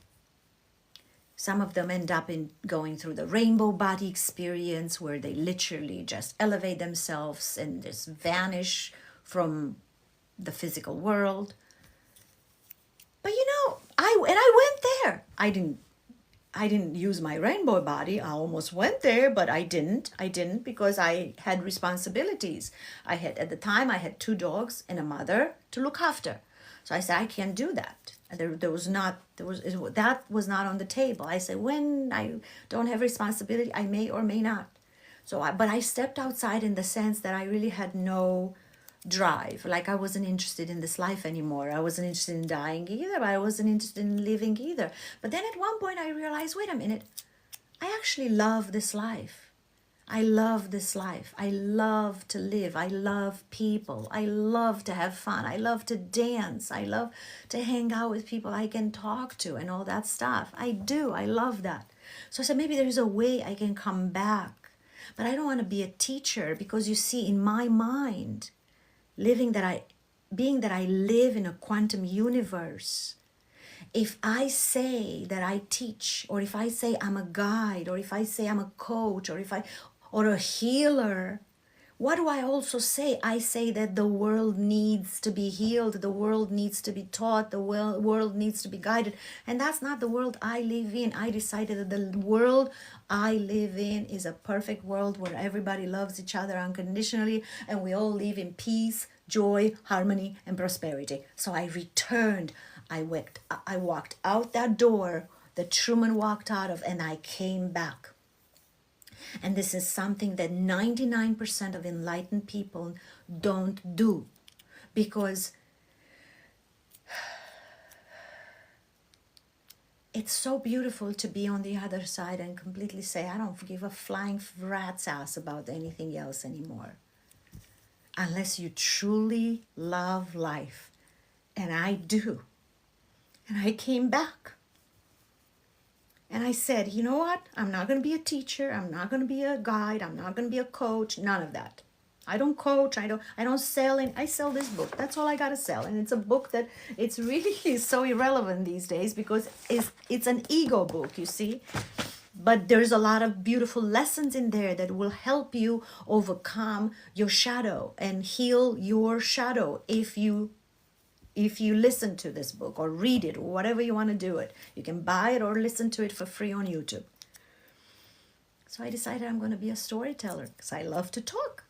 Some of them end up going through the rainbow body experience, where they literally just elevate themselves and just vanish from the physical world. But you know, I went there. I didn't use my rainbow body. I almost went there, but I didn't because I had responsibilities. At the time I had 2 dogs and a mother to look after. So I said, I can't do that. That was not on the table. I said, when I don't have responsibility, I may or may not. But I stepped outside in the sense that I really had no drive. Like, I wasn't interested in this life anymore. I wasn't interested in dying either, but I wasn't interested in living either. But then at one point I realized, wait a minute, I actually love this life. I love this life. I love to live. I love people. I love to have fun. I love to dance. I love to hang out with people I can talk to and all that stuff. I do. I love that. So I said, maybe there's a way I can come back. But I don't want to be a teacher, because you see, in my mind, being that I live in a quantum universe, if I say that I teach, or if I say I'm a guide, or if I say I'm a coach, or a healer, what do I also say? I say that the world needs to be healed, the world needs to be taught, the world needs to be guided. And that's not the world I live in. I decided that the world I live in is a perfect world where everybody loves each other unconditionally, and we all live in peace, joy, harmony, and prosperity. So I returned. I walked out that door that Truman walked out of, and I came back. And this is something that 99% of enlightened people don't do, because it's so beautiful to be on the other side and completely say, I don't give a flying rat's ass about anything else anymore. Unless you truly love life. And I do. And I came back. And I said, you know what? I'm not going to be a teacher. I'm not going to be a guide. I'm not going to be a coach. None of that. I don't coach. I don't sell. I sell this book. That's all I got to sell. And it's a book that it's really so irrelevant these days, because it's an ego book, you see. But there's a lot of beautiful lessons in there that will help you overcome your shadow and heal your shadow if you listen to this book or read it, or whatever you want to do it. You can buy it or listen to it for free on YouTube. So I decided I'm going to be a storyteller, because I love to talk.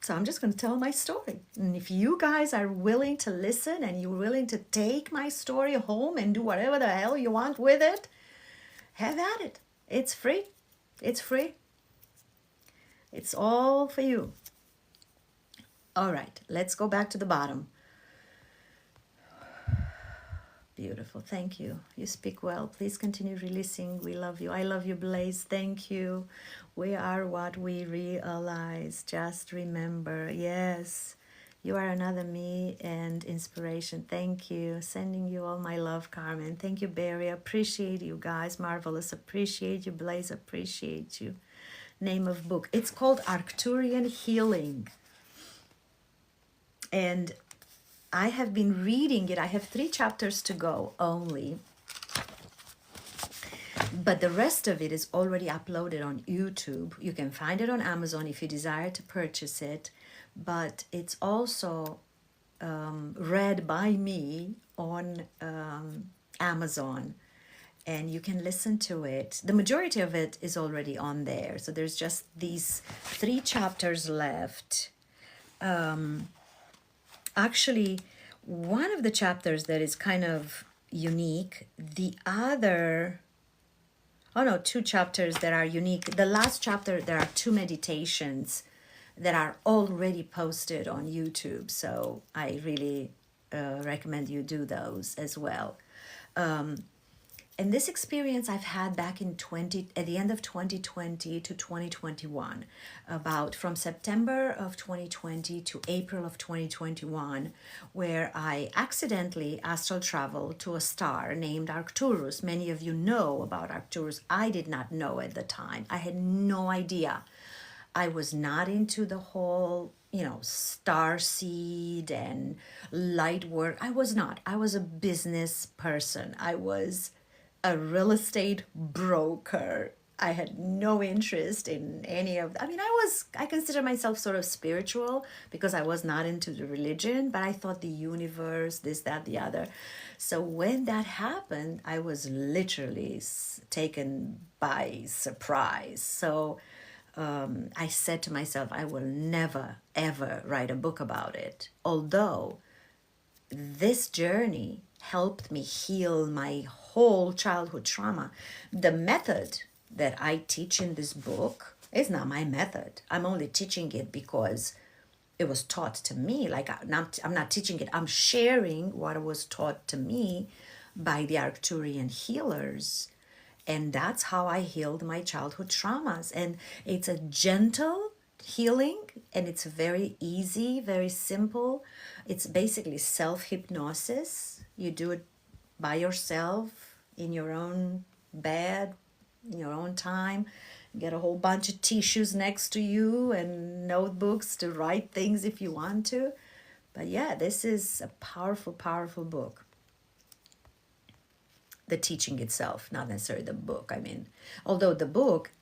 So I'm just going to tell my story. And if you guys are willing to listen, and you're willing to take my story home and do whatever the hell you want with it, have at it. It's free. It's free. It's all for you. All right, let's go back to the bottom. Beautiful. Thank you. You speak well. Please continue releasing. We love you. I love you, Blaze. Thank you. We are what we realize. Just remember. Yes. You are another me and inspiration. Thank you. Sending you all my love, Carmen. Thank you, Barry. Appreciate you guys. Marvelous. Appreciate you, Blaze. Appreciate you. Name of book. It's called Arcturian Healing. And I have been reading it. I have 3 chapters to go only. But the rest of it is already uploaded on YouTube. You can find it on Amazon if you desire to purchase it. But it's also read by me on Amazon. And you can listen to it. The majority of it is already on there. So there's just these 3 chapters left. Actually, one of the chapters that is kind of unique, the other, oh no, two chapters that are unique. The last chapter, there are two meditations that are already posted on YouTube. So I really recommend you do those as well. And this experience I've had back in at the end of 2020 to 2021, about from September of 2020 to April of 2021, where I accidentally astral traveled to a star named Arcturus. Many of you know about Arcturus. I did not know at the time. I had no idea. I was not into the whole, star seed and light work. I was not. I was a business person. I was a real estate broker. I had no interest in any of, I consider myself sort of spiritual because I was not into the religion, but I thought the universe, this, that, the other. So when that happened, I was literally taken by surprise. So I said to myself, I will never, ever write a book about it. Although this journey helped me heal my whole childhood trauma. The method that I teach in this book is not my method. I'm only teaching it because it was taught to me. Like I'm not teaching it. I'm sharing what was taught to me by the Arcturian healers. And that's how I healed my childhood traumas. And it's a gentle healing, and it's very easy, very simple. It's basically self-hypnosis. You do it by yourself in your own bed, in your own time. Get a whole bunch of tissues next to you and notebooks to write things if you want to. But yeah, this is a powerful, powerful book. The teaching itself, not necessarily the book. Although the book,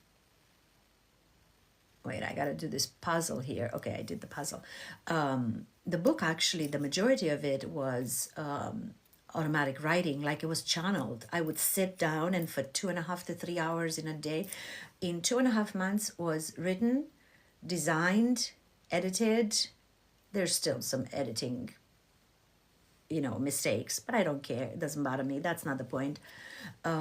wait, I got to do this puzzle here. Okay, I did the puzzle. The book, actually, the majority of it was automatic writing, like it was channeled. I would sit down and for 2.5 to 3 hours in a day, in 2.5 months, was written, designed, edited. There's still some editing mistakes, but I don't care. It doesn't bother me. That's not the point. It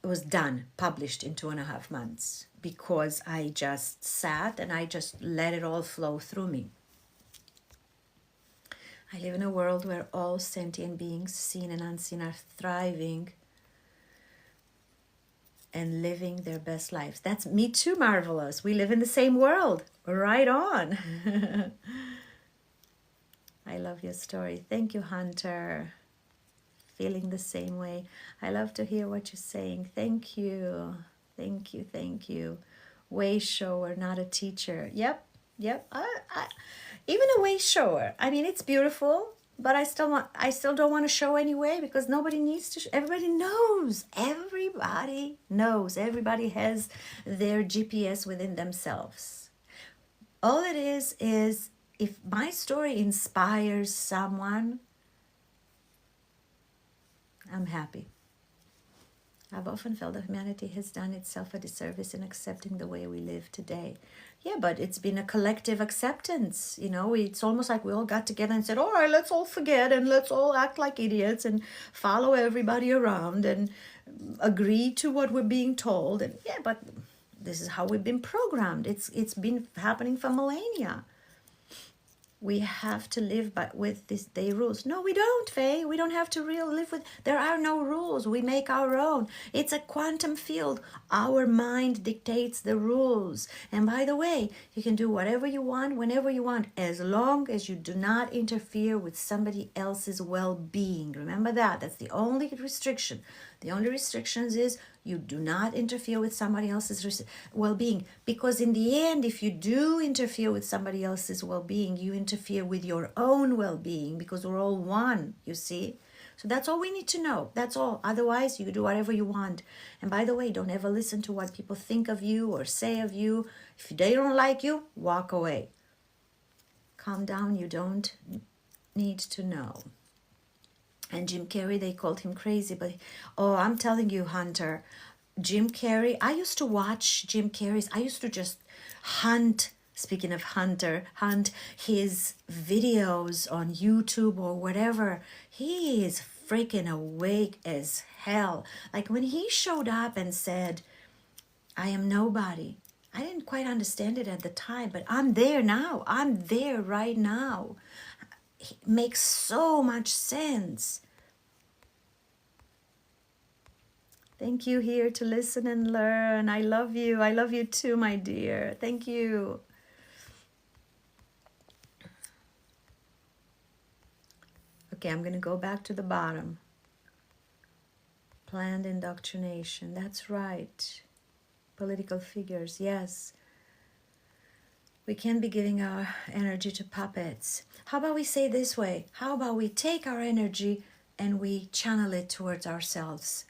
was done, published in 2.5 months because I just sat and I just let it all flow through me. I live in a world where all sentient beings, seen and unseen, are thriving and living their best lives. That's me too, Marvelous. We live in the same world. Right on. I love your story. Thank you, Hunter. Feeling the same way. I love to hear what you're saying. Thank you. Thank you. Thank you. Way shower, not a teacher. Yep. Even a way shower. It's beautiful, but I still don't want to show anyway because nobody needs to. Everybody knows. Everybody knows. Everybody has their GPS within themselves. All it is if my story inspires someone, I'm happy. I've often felt that humanity has done itself a disservice in accepting the way we live today. Yeah, but it's been a collective acceptance. It's almost like we all got together and said, all right, let's all forget and let's all act like idiots and follow everybody around and agree to what we're being told. And yeah, but this is how we've been programmed. It's been happening for millennia. We have to live with these day rules. No, we don't, Faye. We don't have to live with. There are no rules. We make our own. It's a quantum field. Our mind dictates the rules. And by the way, you can do whatever you want, whenever you want, as long as you do not interfere with somebody else's well-being. Remember that. That's the only restriction. The only restrictions is you do not interfere with somebody else's well-being. Because in the end, if you do interfere with somebody else's well-being, you interfere with your own well-being because we're all one, you see? So that's all we need to know. That's all. Otherwise, you do whatever you want. And by the way, don't ever listen to what people think of you or say of you. If they don't like you, walk away. Calm down. You don't need to know. And Jim Carrey, they called him crazy. But, I'm telling you, Hunter, Jim Carrey, I used to watch Jim Carrey's. I used to just hunt Speaking of Hunt, his videos on YouTube or whatever, he is freaking awake as hell. Like when he showed up and said, I am nobody. I didn't quite understand it at the time, but I'm there now. I'm there right now. It makes so much sense. Thank you here to listen and learn. I love you. I love you too, my dear. Thank you. Okay, I'm going to go back to the bottom. Planned indoctrination. That's right. Political figures. Yes. We can't be giving our energy to puppets. How about we say it this way? How about we take our energy and we channel it towards ourselves?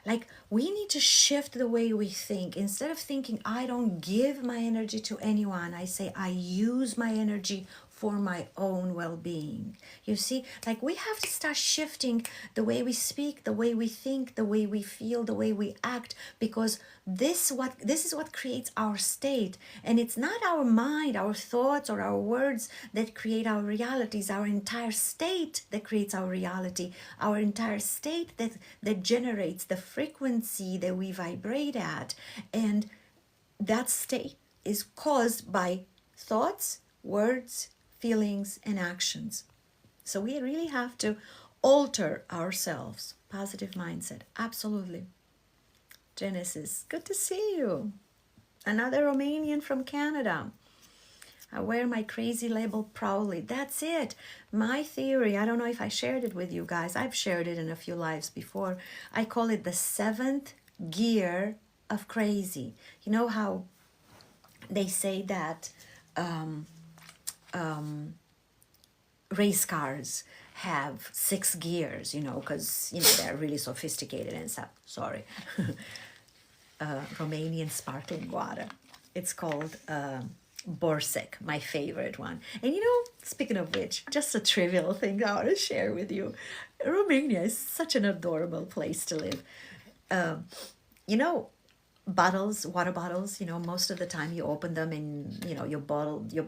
Like, we need to shift the way we think. Instead of thinking, I don't give my energy to anyone, I say, I use my energy for my own well-being. You see, like we have to start shifting the way we speak, the way we think, the way we feel, the way we act, because this is what creates our state. And it's not our mind, our thoughts, or our words that create our realities. Our entire state that creates our reality, our entire state that generates the frequency that we vibrate at. And that state is caused by thoughts, words, feelings, and actions. So we really have to alter ourselves. Positive mindset, absolutely. Genesis, good to see you. Another Romanian from Canada. I wear my crazy label proudly. That's it. My theory, I don't know if I shared it with you guys. I've shared it in a few lives before. I call it the 7th gear of crazy. You know how they say that race cars have 6 gears, because, they're really sophisticated and stuff. Sorry. Romanian sparkling water. It's called Borsec, my favorite one. And speaking of which, just a trivial thing I want to share with you. Romania is such an adorable place to live. Water bottles, most of the time you open them and, your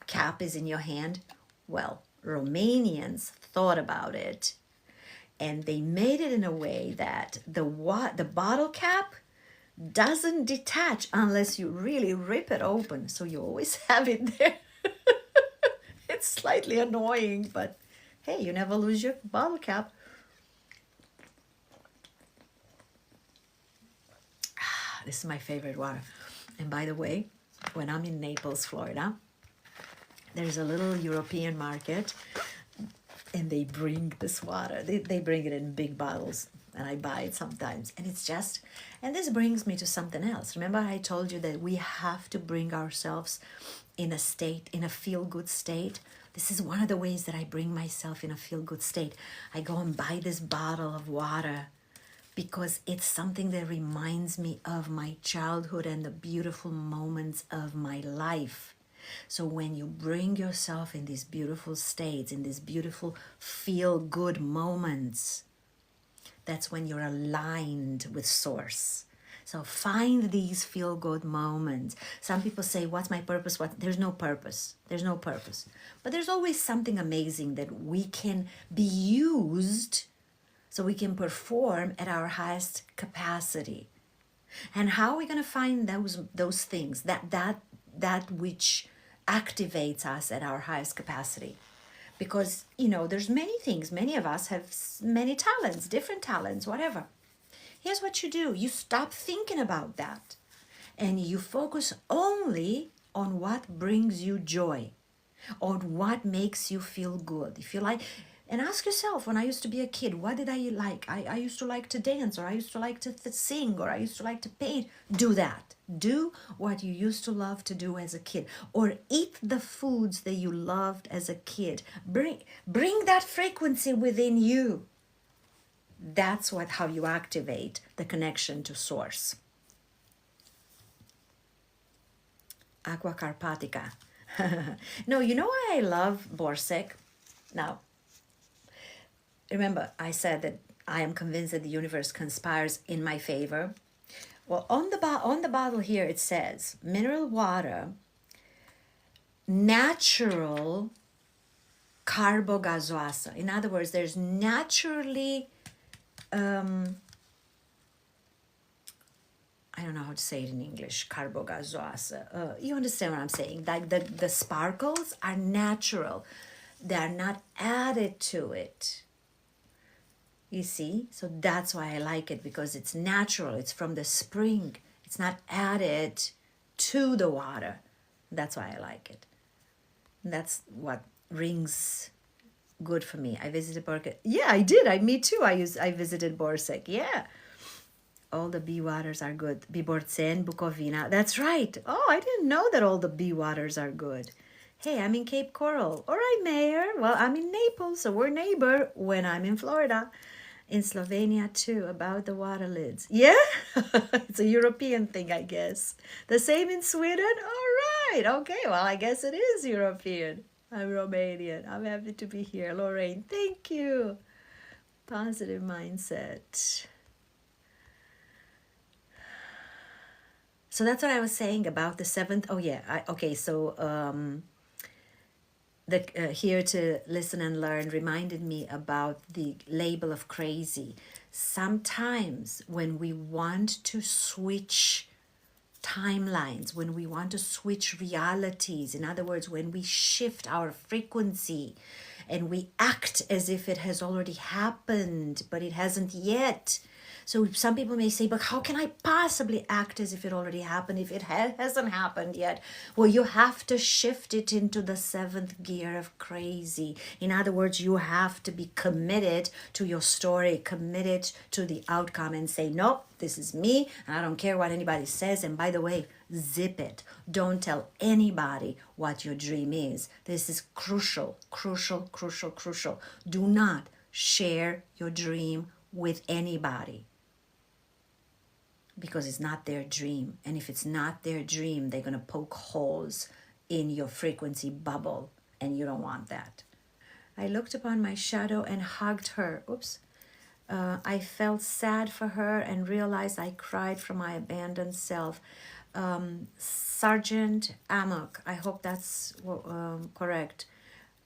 cap is in your hand. Well, Romanians thought about it and they made it in a way that the bottle cap doesn't detach unless you really rip it open. So you always have it there. It's slightly annoying, but hey, you never lose your bottle cap. This is my favorite water. And by the way, when I'm in Naples, Florida, there's a little European market and they bring this water. They bring it in big bottles and I buy it sometimes. And and this brings me to something else. Remember I told you that we have to bring ourselves in a feel-good state? This is one of the ways that I bring myself in a feel-good state. I go and buy this bottle of water because it's something that reminds me of my childhood and the beautiful moments of my life. So when you bring yourself in these beautiful states, in these beautiful feel-good moments, that's when you're aligned with Source. So find these feel-good moments. Some people say, what's my purpose? There's no purpose. There's no purpose. But there's always something amazing that we can be used so we can perform at our highest capacity. And how are we going to find those things, that which activates us at our highest capacity? Because, there's many things. Many of us have many talents, different talents, whatever. Here's what you do. You stop thinking about that. And you focus only on what brings you joy, on what makes you feel good. If you like, and ask yourself, when I used to be a kid, what did I like? I used to like to dance, or I used to like to sing, or I used to like to paint. Do that. Do what you used to love to do as a kid, or eat the foods that you loved as a kid. Bring that frequency within you. That's how you activate the connection to Source. Aqua Carpatica. No, you know why I love Borsec? Now, remember, I said that I am convinced that the universe conspires in my favor. Well, on the bottle here, it says mineral water natural carbogazoasa. In other words, there's naturally, I don't know how to say it in English, carbogazoasa. You understand what I'm saying? Like the sparkles are natural. They're not added to it. You see? So that's why I like it, because it's natural. It's from the spring. It's not added to the water. That's why I like it. That's what rings good for me. I visited Borke. Yeah, I did. Me too. I visited Borsec. Yeah. All the bee waters are good. Biborcen, Bukovina. That's right. Oh, I didn't know that all the bee waters are good. Hey, I'm in Cape Coral. All right, Mayor. Well, I'm in Naples, so we're neighbor when I'm in Florida. In Slovenia too, about the water lids. Yeah, it's a European thing, I guess. The same in Sweden? All right. Okay, well, I guess it is European. I'm Romanian. I'm happy to be here. Lorraine, thank you. Positive mindset. So that's what I was saying about the seventh. Oh yeah. Okay. So the Here to Listen and Learn reminded me about the label of crazy. Sometimes when we want to switch timelines, when we want to switch realities, in other words, when we shift our frequency and we act as if it has already happened, but it hasn't yet. So some people may say, but how can I possibly act as if it already happened if it hasn't happened yet? Well, you have to shift it into the seventh gear of crazy. In other words, you have to be committed to your story, committed to the outcome, and say, nope, this is me, and I don't care what anybody says. And by the way, zip it. Don't tell anybody what your dream is. This is crucial, crucial, crucial, crucial. Do not share your dream with anybody, because it's not their dream. And if it's not their dream, they're going to poke holes in your frequency bubble, and you don't want that. I looked upon my shadow and hugged her. Oops. I felt sad for her and realized I cried for my abandoned self. Sergeant Amok, I hope that's correct.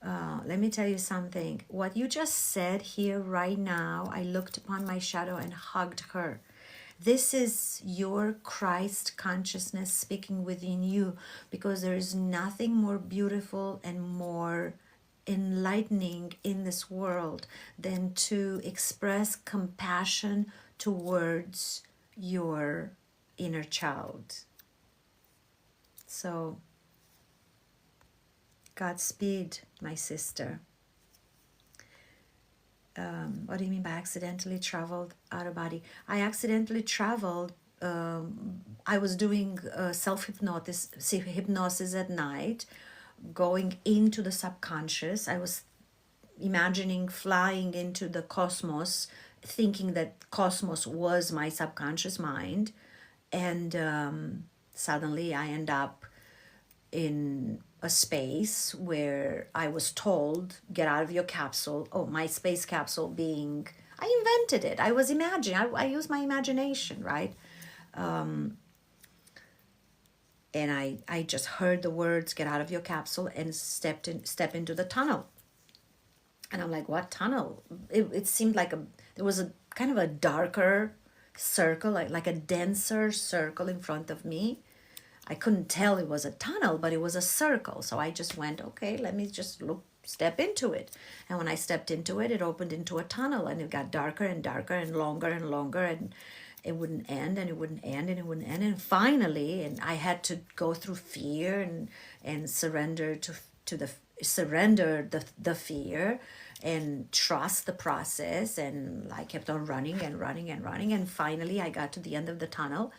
Let me tell you something. What you just said here right now, I looked upon my shadow and hugged her. This is your Christ consciousness speaking within you, because there is nothing more beautiful and more enlightening in this world than to express compassion towards your inner child. So, Godspeed, my sister. What do you mean by accidentally traveled out of body? I accidentally traveled. I was doing hypnosis at night, going into the subconscious. I was imagining flying into the cosmos, thinking that cosmos was my subconscious mind. And suddenly I end up in a space where I was told, get out of your capsule. Oh, my space capsule being, I invented it. I was imagining, I used my imagination, right? And I just heard the words, get out of your capsule, and step into the tunnel. And I'm like, what tunnel? It seemed like there was a kind of a darker circle, like a denser circle in front of me. I couldn't tell it was a tunnel, but it was a circle. So I just went, okay, let me just step into it. And when I stepped into it, it opened into a tunnel, and it got darker and darker and longer, and it wouldn't end, and it wouldn't end, and it wouldn't end. And finally, and I had to go through fear and surrender to the fear and trust the process. And I kept on running and running and running. And finally, I got to the end of the tunnel,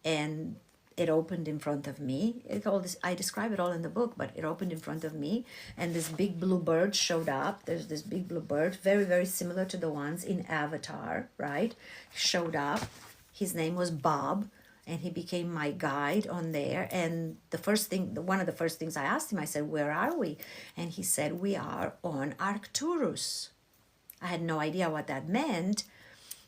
and it opened in front of me. I describe it all in the book, but it opened in front of me, and this big blue bird showed up. There's this big blue bird, very, very similar to the ones in Avatar, right? Showed up. His name was Bob, and he became my guide on there. And one of the first things I asked him, I said, where are we? And he said, we are on Arcturus. I had no idea what that meant,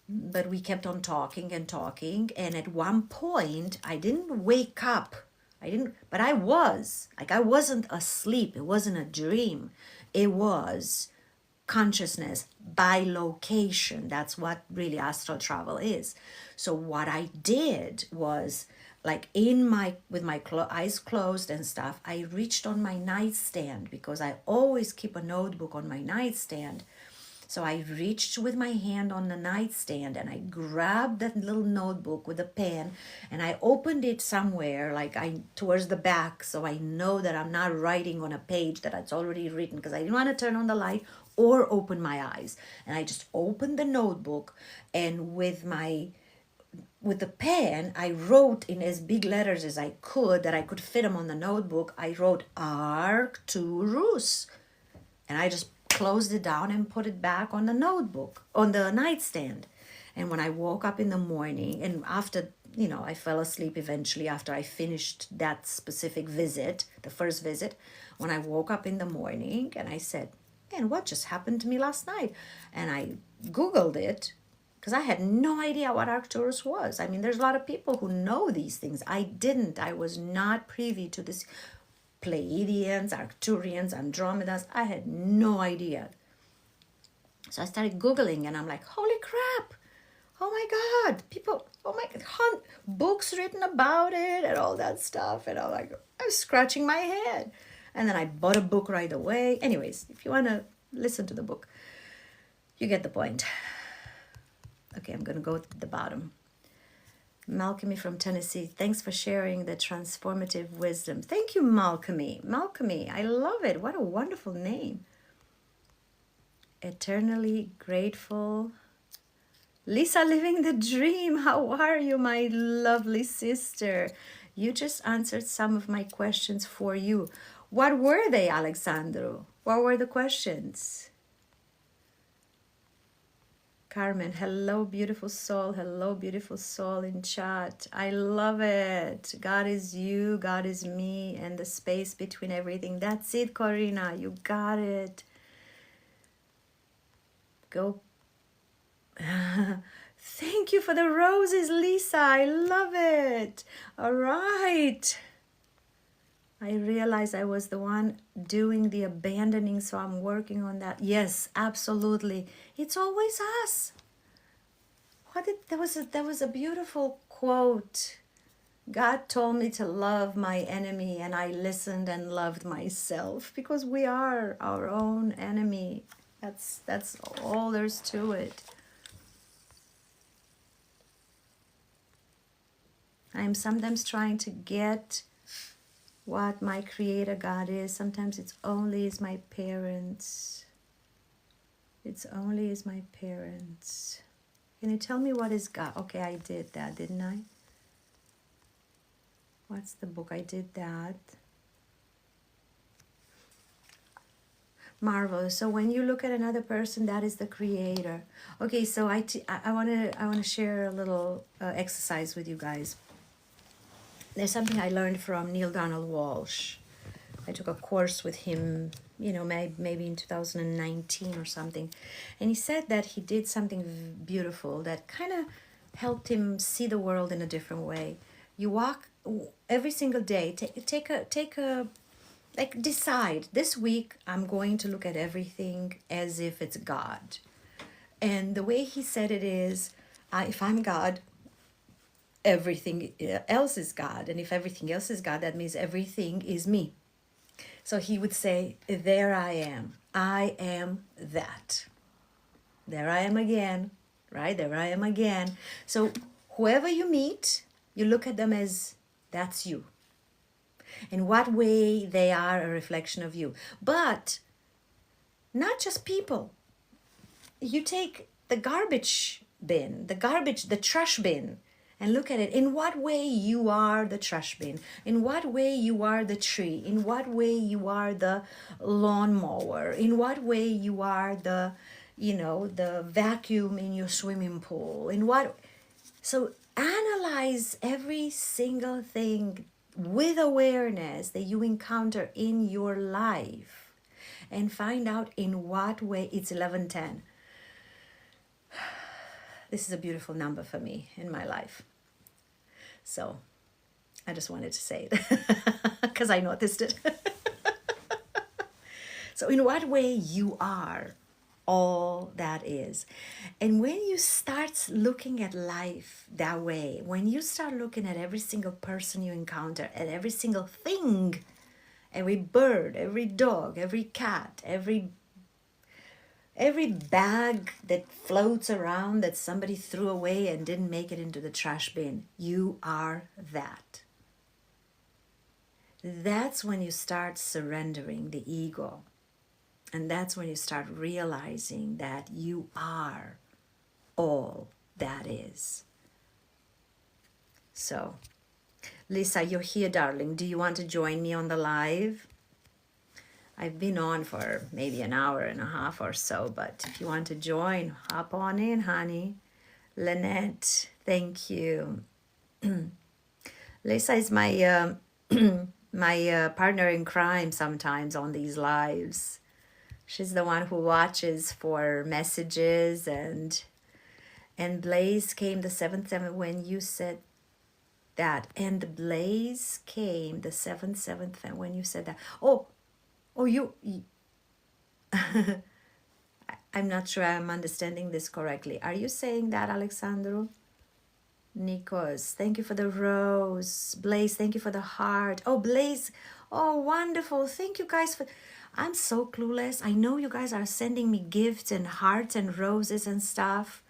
but we kept on talking and talking. And at one point, I didn't wake up I didn't, but I was. Like, I wasn't asleep. It wasn't a dream. It was consciousness by location. That's what really astral travel is. So what I did was, like, in my with my eyes closed and stuff, I reached on my nightstand, because I always keep a notebook on my nightstand. So I reached with my hand on the nightstand and I grabbed that little notebook with a pen, and I opened it somewhere, like, I towards the back, so I know that I'm not writing on a page that it's already written, because I didn't want to turn on the light or open my eyes. And I just opened the notebook, and with the pen, I wrote in as big letters as I could, that I could fit them on the notebook. I wrote Arcturus, and I just closed it down and put it back on the notebook, on the nightstand. And when I woke up in the morning, and after, I fell asleep eventually after I finished that specific visit, the first visit, when I woke up in the morning and I said, man, what just happened to me last night? And I Googled it, because I had no idea what Arcturus was. I mean, there's a lot of people who know these things. I didn't. I was not privy to this. Pleiadians, Arcturians, Andromedas. I had no idea. So I started Googling, and I'm like, holy crap. Oh my God. People, oh my God, books written about it and all that stuff. And I'm like, I was scratching my head. And then I bought a book right away. Anyways, if you want to listen to the book, you get the point. Okay, I'm going to go to the bottom. Malcolmy from Tennessee, thanks for sharing the transformative wisdom. Thank you, Malcolmy. Malcolmy, I love it. What a wonderful name. Eternally grateful. Lisa, living the dream. How are you, my lovely sister? You just answered some of my questions for you. What were they, Alexandro? What were the questions? Carmen, hello, beautiful soul. Hello, beautiful soul in chat. I love it. God is you, God is me, and the space between everything. That's it, Corina. You got it. Go. Thank you for the roses, Lisa. I love it. All right. I realized I was the one doing the abandoning, so I'm working on that. Yes, absolutely. It's always us. There was a beautiful quote. God told me to love my enemy, and I listened and loved myself, because we are our own enemy. That's all there's to it. I'm sometimes trying to get what my creator God is. Sometimes it's only as my parents. It's only as my parents. Can you tell me what is God? Okay, I did that, didn't I? What's the book? I did that. Marvelous. So when you look at another person, that is the creator. Okay, so I want to share a little exercise with you guys. There's something I learned from Neil Donald Walsh. I took a course with him, maybe in 2019 or something. And he said that he did something beautiful that kind of helped him see the world in a different way. You walk every single day, decide, this week I'm going to look at everything as if it's God. And the way he said it is, if I'm God, everything else is God. And if everything else is God, that means everything is me. So he would say, there I am. I am that. There I am again, right? There I am again. So whoever you meet, you look at them as, that's you. In what way they are a reflection of you. But not just people. You take the garbage bin, the trash bin, and look at it. In what way you are the trash bin? In what way you are the tree? In what way you are the lawnmower? In what way you are the vacuum in your swimming pool? So analyze every single thing with awareness that you encounter in your life, and find out in what way. It's 11:10. This is a beautiful number for me in my life. So I just wanted to say it because I noticed it. So, in what way you are all that is? And when you start looking at life that way, when you start looking at every single person you encounter, at every single thing, every bird, every dog, every cat, every bag that floats around that somebody threw away and didn't make it into the trash bin, you are that. That's when you start surrendering the ego. And that's when you start realizing that you are all that is. So, Lisa, you're here, darling. Do you want to join me on the live? I've been on for maybe an hour and a half or so, but if you want to join, hop on in, honey. Lynette, thank you. Lisa is my my partner in crime sometimes on these lives. She's the one who watches for messages, and Blaze came the 7th when you said that, and Blaze came the 7th when you said that. Oh, you I'm not sure I'm understanding this correctly. Are you saying that, Alexandro? Nikos, thank you for the rose. Blaze, thank you for the heart. Oh, Blaze, oh, wonderful. Thank you guys for. I'm so clueless. I know you guys are sending me gifts and hearts and roses and stuff,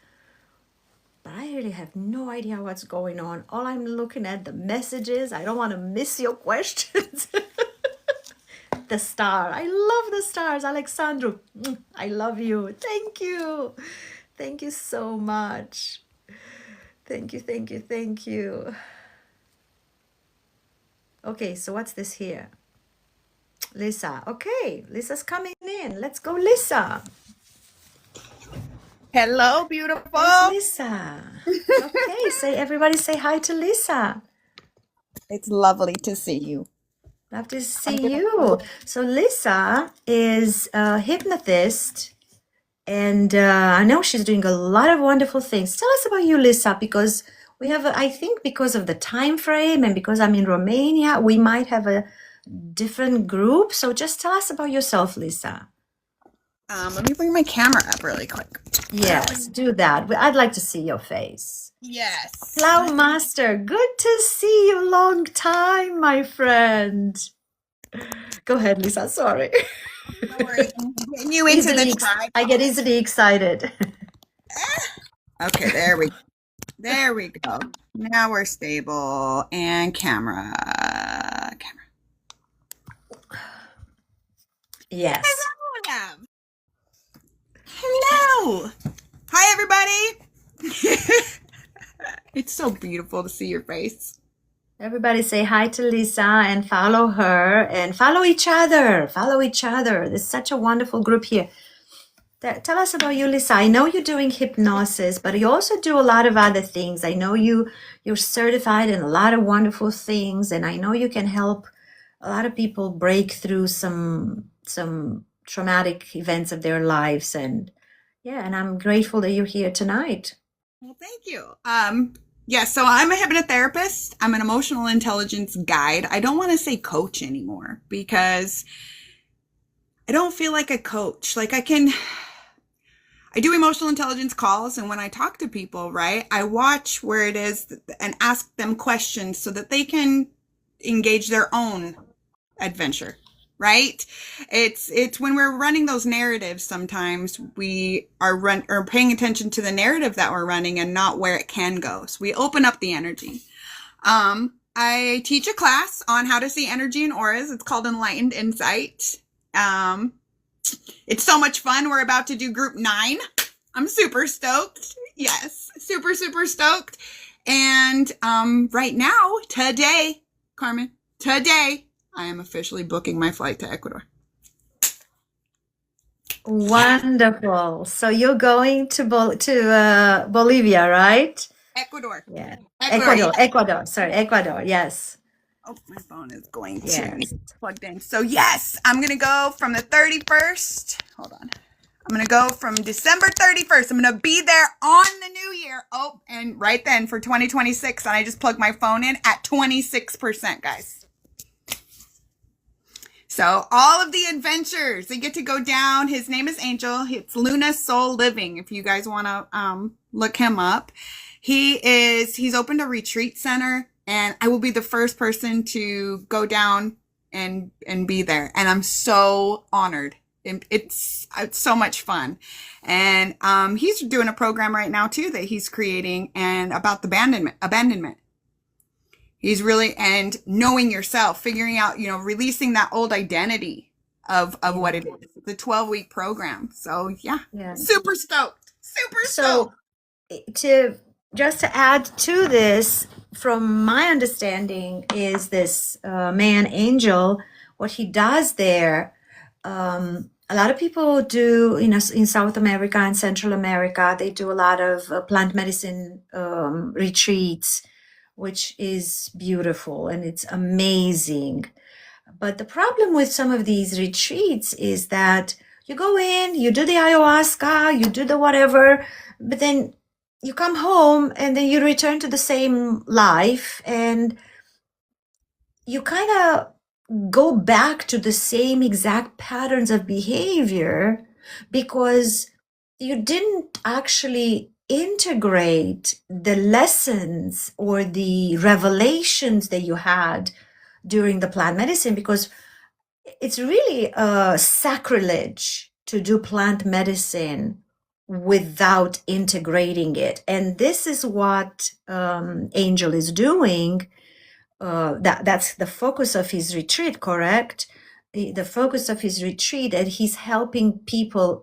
but I really have no idea what's going on. All I'm looking at the messages. I don't want to miss your questions. The star. I love the stars. Alexandro, I love you. Thank you. Thank you so much. Thank you, thank you, thank you. Okay, so what's this here? Lisa. Okay, Lisa's coming in. Let's go, Lisa. Hello, beautiful. There's Lisa. Okay, everybody say hi to Lisa. It's lovely to see you. Love to see you. So Lisa is a hypnotist, and I know she's doing a lot of wonderful things. Tell us about you, Lisa, because we have, I think because of the time frame and because I'm in Romania, we might have a different group. So just tell us about yourself, Lisa. Let me bring my camera up really quick. Yes, do that. I'd like to see your face. Yes. Flow Master, good to see you. Long time, my friend. Go ahead, Lisa. Sorry. No worries. Getting you into the tribe. I get easily excited. Okay, there we go. Now we're stable. And camera. Yes. Hello. Hi, everybody. It's so beautiful to see your face. Everybody say hi to Lisa and follow her and follow each other. Follow each other. There's such a wonderful group here. Tell us about you, Lisa. I know you're doing hypnosis, but you also do a lot of other things. I know you're certified in a lot of wonderful things, and I know you can help a lot of people break through some traumatic events of their lives. And yeah, and I'm grateful that you're here tonight. Well, thank you. Yeah, so I'm a hypnotherapist. I'm an emotional intelligence guide. I don't want to say coach anymore because I don't feel like a coach. Like I do emotional intelligence calls, and when I talk to people, right, I watch where it is and ask them questions so that they can engage their own adventure, right? It's when we're running those narratives, sometimes we are paying attention to the narrative that we're running and not where it can go. So we open up the energy. I teach a class on how to see energy and auras. It's called Enlightened Insight. It's so much fun. We're about to do group 9. I'm super stoked. Yes, super, super stoked. And right now, today, Carmen, I am officially booking my flight to Ecuador. Wonderful. So you're going to Bolivia, right? Ecuador. Yeah. Ecuador. Sorry, Ecuador. Yes. Oh, my phone is going to plugged in. So yes, I'm going to go from the 31st. Hold on. I'm going to go from December 31st. I'm going to be there on the new year. Oh, and right then for 2026. And I just plugged my phone in at 26%, guys. So all of the adventures, they get to go down. His name is Angel. It's Luna Soul Living. If you guys want to look him up, he's opened a retreat center, and I will be the first person to go down and be there. And I'm so honored. It's so much fun. And he's doing a program right now too that he's creating, and about the abandonment. He's really, and knowing yourself, figuring out, releasing that old identity of what it is. The 12-week program. So yeah. Super stoked. So to add to this, from my understanding, is this man Angel, what he does there, a lot of people do, in South America and Central America, they do a lot of plant medicine retreats, which is beautiful and it's amazing. But the problem with some of these retreats is that you go in, you do the ayahuasca, you do the whatever, but then you come home and then you return to the same life, and you kind of go back to the same exact patterns of behavior because you didn't actually integrate the lessons or the revelations that you had during the plant medicine, because it's really a sacrilege to do plant medicine without integrating it. And this is what Angel is doing. That's the focus of his retreat, correct? The focus of his retreat, and he's helping people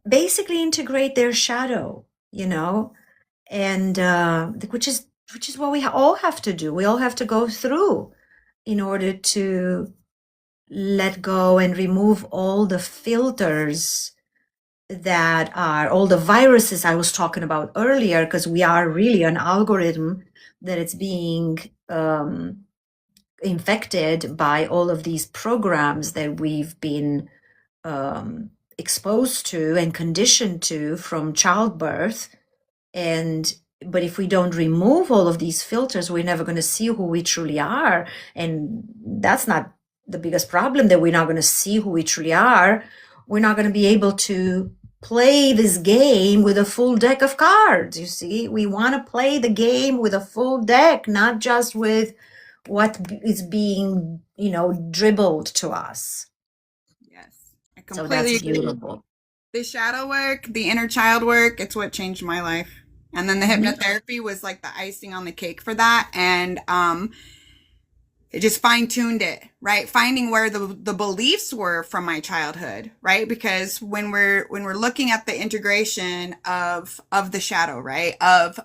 basically integrate their shadow, and which is what we all have to do. We all have to go through in order to let go and remove all the filters that are all the viruses I was talking about earlier, because we are really an algorithm that it's being infected by all of these programs that we've been exposed to and conditioned to from childbirth. But if we don't remove all of these filters, we're never going to see who we truly are. And that's not the biggest problem, that we're not going to see who we truly are. We're not going to be able to play this game with a full deck of cards. You see, we want to play the game with a full deck, not just with what is being, dribbled to us. Yes, I completely so that's beautiful. The shadow work, the inner child work, it's what changed my life. And then the hypnotherapy was like the icing on the cake for that. And it just fine-tuned it, right? Finding where the beliefs were from my childhood, right? Because when we're looking at the integration of the shadow, right? Of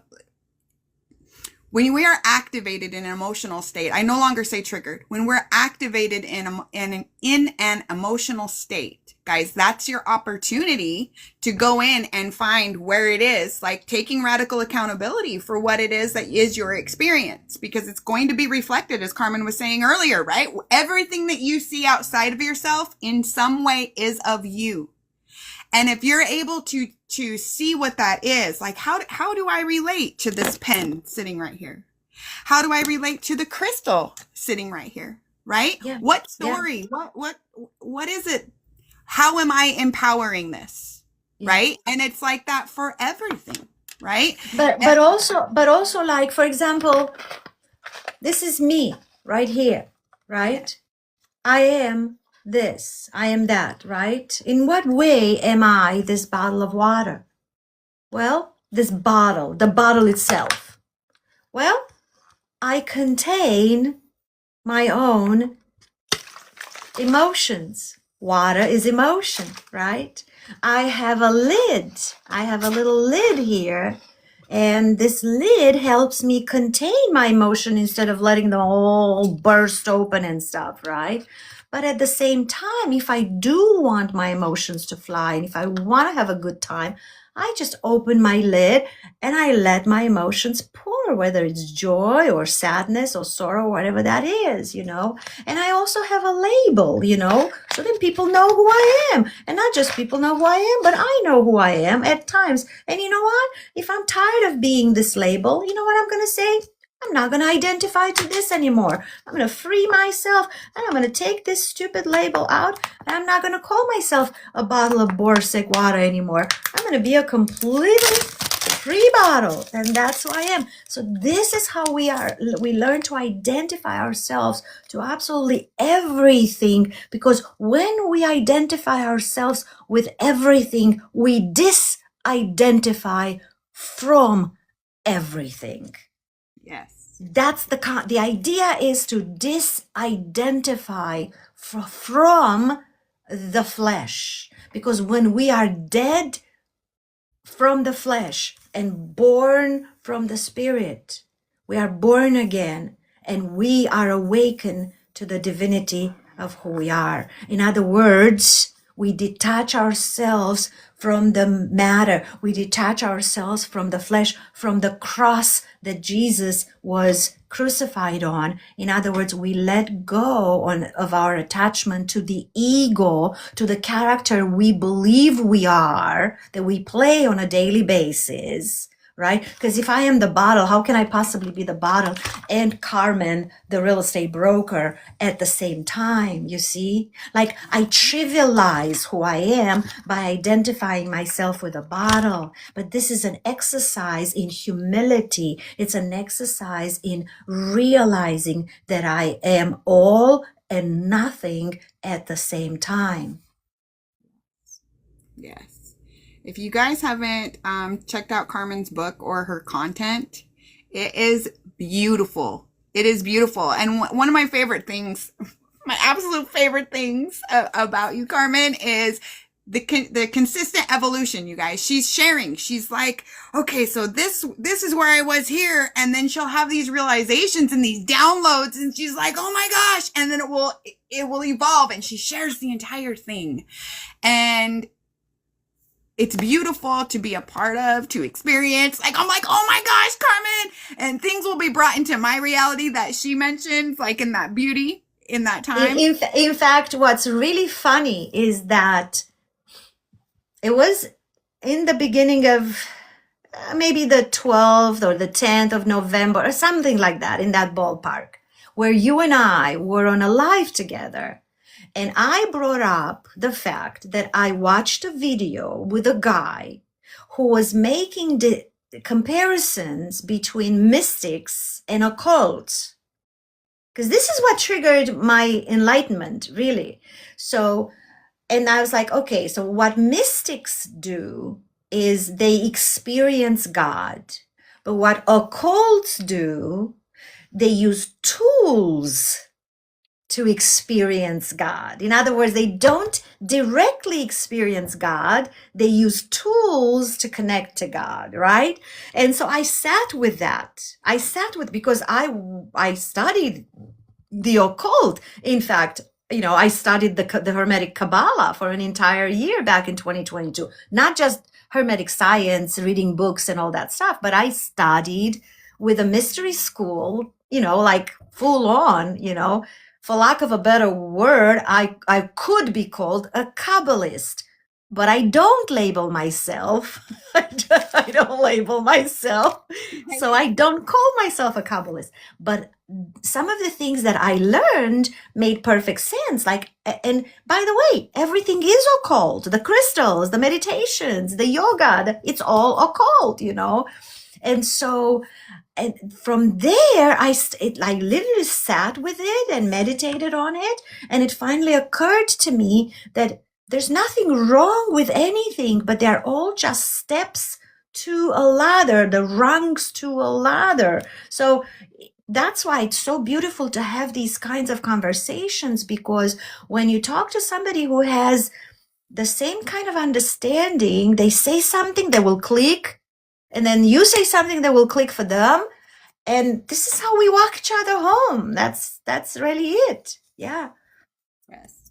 when we are activated in an emotional state, I no longer say triggered. When we're activated in an emotional state, guys, that's your opportunity to go in and find where it is, like taking radical accountability for what it is that is your experience, because it's going to be reflected, as Carmen was saying earlier, right? Everything that you see outside of yourself in some way is of you. And if you're able to see what that is, like how do I relate to this pen sitting right here? How do I relate to the crystal sitting right here? Right? Yeah. What story? Yeah. What is it? How am I empowering this? Yeah. Right? And it's like that for everything, right? But also like, for example, this is me right here, right? I am this, I am that, right? In what way am I this bottle of water? Well, the bottle itself. Well, I contain my own emotions. Water is emotion, right? I have a lid. I have a little lid here. And this lid helps me contain my emotion instead of letting them all burst open and stuff, right? But at the same time, if I do want my emotions to fly, and if I want to have a good time, I just open my lid and I let my emotions pour, whether it's joy or sadness or sorrow, whatever that is, And I also have a label, so then people know who I am. And not just people know who I am, but I know who I am at times. And you know what? If I'm tired of being this label, you know what I'm going to say? I'm not going to identify to this anymore. I'm going to free myself and I'm going to take this stupid label out. And I'm not going to call myself a bottle of Borsig water anymore. I'm going to be a completely free bottle. And that's who I am. So this is how we are. We learn to identify ourselves to absolutely everything, because when we identify ourselves with everything, we disidentify from everything. Yes. That's the idea, is to disidentify from the flesh, because when we are dead from the flesh and born from the spirit, we are born again and we are awakened to the divinity of who we are. In other words, we detach ourselves from the matter. We detach ourselves from the flesh, from the cross that Jesus was crucified on. In other words, we let go of our attachment to the ego, to the character we believe we are, that we play on a daily basis. Right? Because if I am the bottle, how can I possibly be the bottle and Carmen, the real estate broker, at the same time? You see, like I trivialize who I am by identifying myself with a bottle. But this is an exercise in humility. It's an exercise in realizing that I am all and nothing at the same time. Yes. If you guys haven't checked out Carmen's book or her content, it is beautiful. It is beautiful. And one of my favorite things, my absolute favorite things about you, Carmen, is the consistent evolution, you guys. She's sharing. She's like, okay, so this is where I was here. And then she'll have these realizations and these downloads. And she's like, oh my gosh. And then it will evolve. And she shares the entire thing. And it's beautiful to be a part of, to experience. Like, I'm like, oh my gosh, Carmen. And things will be brought into my reality that she mentions, like in that beauty, in that time. In fact, what's really funny is that it was in the beginning of maybe the 12th or the 10th of November or something like that, in that ballpark, where you and I were on a live together. And I brought up the fact that I watched a video with a guy who was making the comparisons between mystics and occult. Because this is what triggered my enlightenment, really. So, and I was like, okay, so what mystics do is they experience God. But what occults do, they use tools to experience God. In other words, they don't directly experience God. They use tools to connect to God, right? And so I sat with that. Because I studied the occult. In fact, I studied the Hermetic Kabbalah for an entire year back in 2022. Not just Hermetic science, reading books and all that stuff, but I studied with a mystery school, like full on, for lack of a better word, I could be called a Kabbalist, but I don't label myself. I don't label myself. So I don't call myself a Kabbalist. But some of the things that I learned made perfect sense. And by the way, everything is occult. The crystals, the meditations, the yoga, it's all occult, And so, and from there, I literally sat with it and meditated on it. And it finally occurred to me that there's nothing wrong with anything, but they're all just steps to a ladder, the rungs to a ladder. So that's why it's so beautiful to have these kinds of conversations, because when you talk to somebody who has the same kind of understanding, they say something that will click. And then you say something that will click for them. And this is how we walk each other home. That's really it. Yeah. Yes.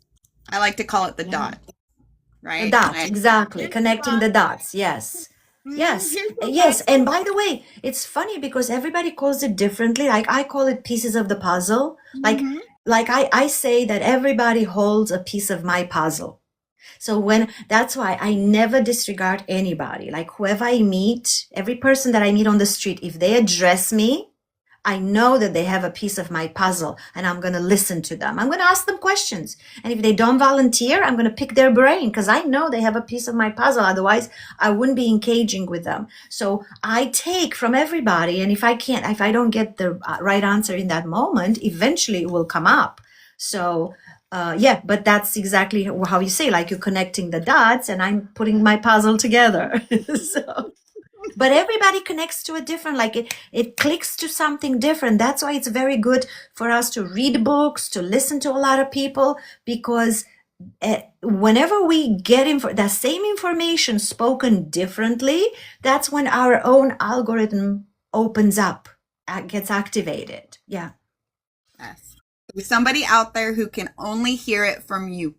I like to call it the dot. right? Dots, Like, exactly. here's the Connecting dot. the dots. Yes. Yes. Here's the Yes. dot. And by the way, it's funny because everybody calls it differently. Like I call it pieces of the puzzle. Mhm. Like I say that everybody holds a piece of my puzzle. So that's why I never disregard anybody. Like whoever I meet, every person that I meet on the street, if they address me, I know that they have a piece of my puzzle and I'm going to listen to them. I'm going to ask them questions. And if they don't volunteer, I'm going to pick their brain because I know they have a piece of my puzzle. Otherwise, I wouldn't be engaging with them. So I take from everybody. And if I don't get the right answer in that moment, eventually it will come up. So yeah, but that's exactly how you say, like you're connecting the dots and I'm putting my puzzle together. So but everybody connects to a different, like it clicks to something different. That's why it's very good for us to read books, to listen to a lot of people, because whenever we get the same information spoken differently, that's when our own algorithm opens up, gets activated. Yeah, Yes. There's somebody out there who can only hear it from you.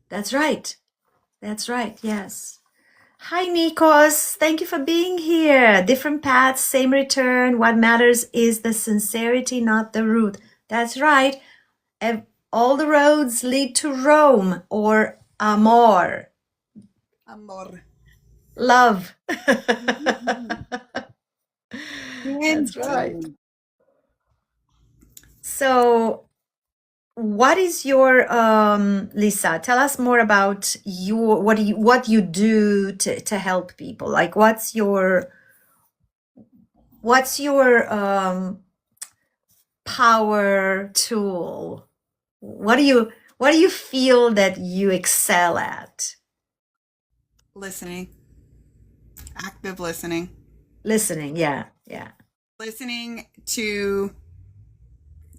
that's right. That's right. Yes. Hi, Nikos. Thank you for being here. Different paths, same return. What matters is the sincerity, not the route. That's right. All the roads lead to Rome or amor, Amor. love. That's right. Indeed. So, what is your Lisa? Tell us more about what you do to help people. Like, what's your power tool? What do you feel that you excel at? Listening. Active listening. Listening, yeah, yeah, Listening to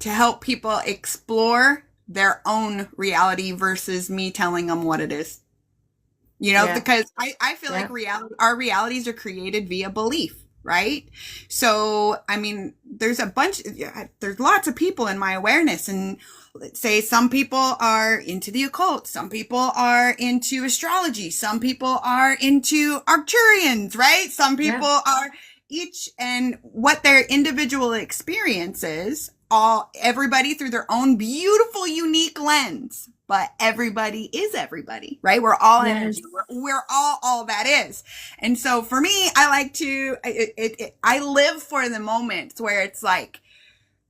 help people explore their own reality versus me telling them what it is. You know, yeah, because I feel yeah, like our realities are created via belief, right? So, I mean, there's lots of people in my awareness, and let's say some people are into the occult, some people are into astrology, some people are into Arcturians, right? Some yeah, people are each and what their individual experience is, everybody through their own beautiful, unique lens. But everybody is everybody, right? We're all yes, energy. We're all that is. And so for me, I like to, I live for the moments where it's like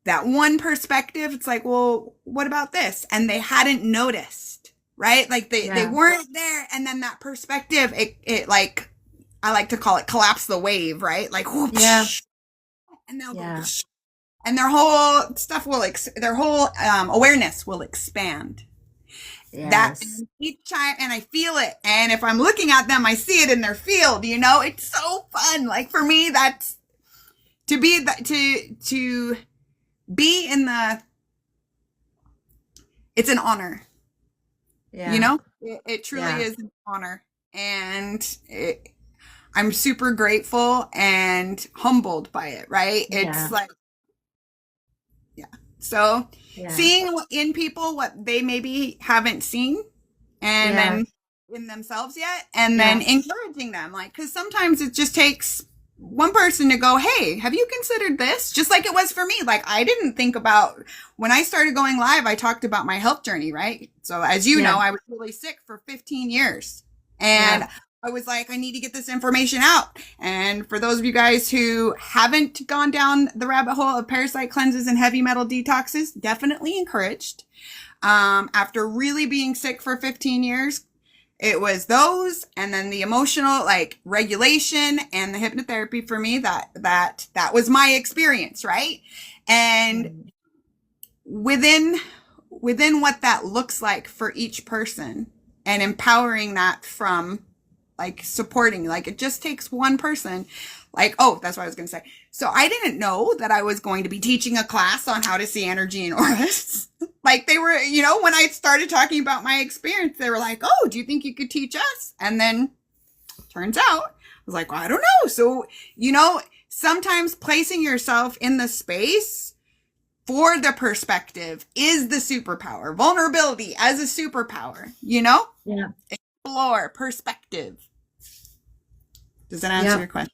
that one perspective. It's like, well, what about this? And they hadn't noticed, right? Like they yeah, weren't there. And then that perspective, it like, I like to call it collapse the wave, right? Like, yeah, whoosh, and they'll go, yeah, whoosh, and their whole stuff their whole awareness will expand. That yes, each time, and I feel it. And if I'm looking at them, I see it in their field. You know, it's so fun. Like for me, that's to be to be in the. It's an honor. You yeah, know, it truly yeah, is an honor, and I'm super grateful and humbled by it. Right? It's yeah, like, yeah. So yeah, seeing in people what they maybe haven't seen, and yeah, then in themselves yet, and then yeah, encouraging them, like, because sometimes it just takes one person to go, hey, have you considered this? Just like it was for me. Like I didn't think about, when I started going live, I talked about my health journey, right? So as you know, yeah, I was really sick for 15 years, and yeah, I was like, I need to get this information out. And for those of you guys who haven't gone down the rabbit hole of parasite cleanses and heavy metal detoxes, definitely encouraged. After really being sick for 15 years, it was those, and then the emotional, like, regulation and the hypnotherapy for me, that was my experience, right? And within what that looks like for each person, and empowering that from, like, supporting, like, it just takes one person. Like, oh, that's what I was going to say. So I didn't know that I was going to be teaching a class on how to see energy in auras. Like they were, you know, when I started talking about my experience, they were like, oh, do you think you could teach us? And then turns out I was like, well, I don't know. So, you know, sometimes placing yourself in the space for the perspective is the superpower. Vulnerability as a superpower, you know? yeah, explore perspective. Does that answer Yeah. your question?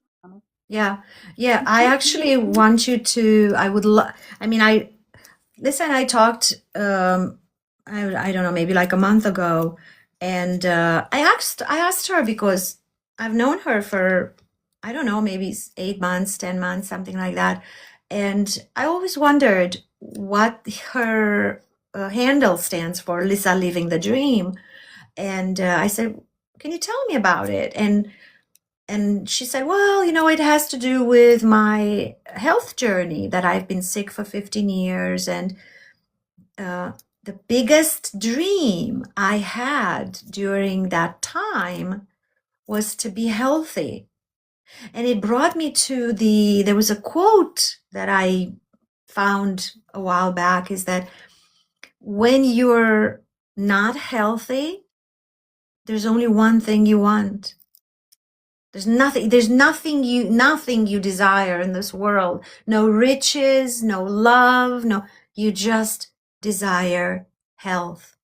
Yeah. Yeah. I actually want you to, I would love, I mean, Lisa and I talked, I don't know, maybe like a month ago, and I asked her because I've known her for, I don't know, maybe 8 months, 10 months, something like that, and I always wondered what her handle stands for, Lisa Living the Dream, and I said, "Can you tell me about it?" And she said, "Well, it has to do with my health journey that I've been sick for 15 years and." uh, the biggest dream I had during that time was to be healthy. And it brought me to there was a quote that I found a while back is that when you're not healthy, there's only one thing you want. There's nothing you desire in this world. No riches, no love, you just desire health.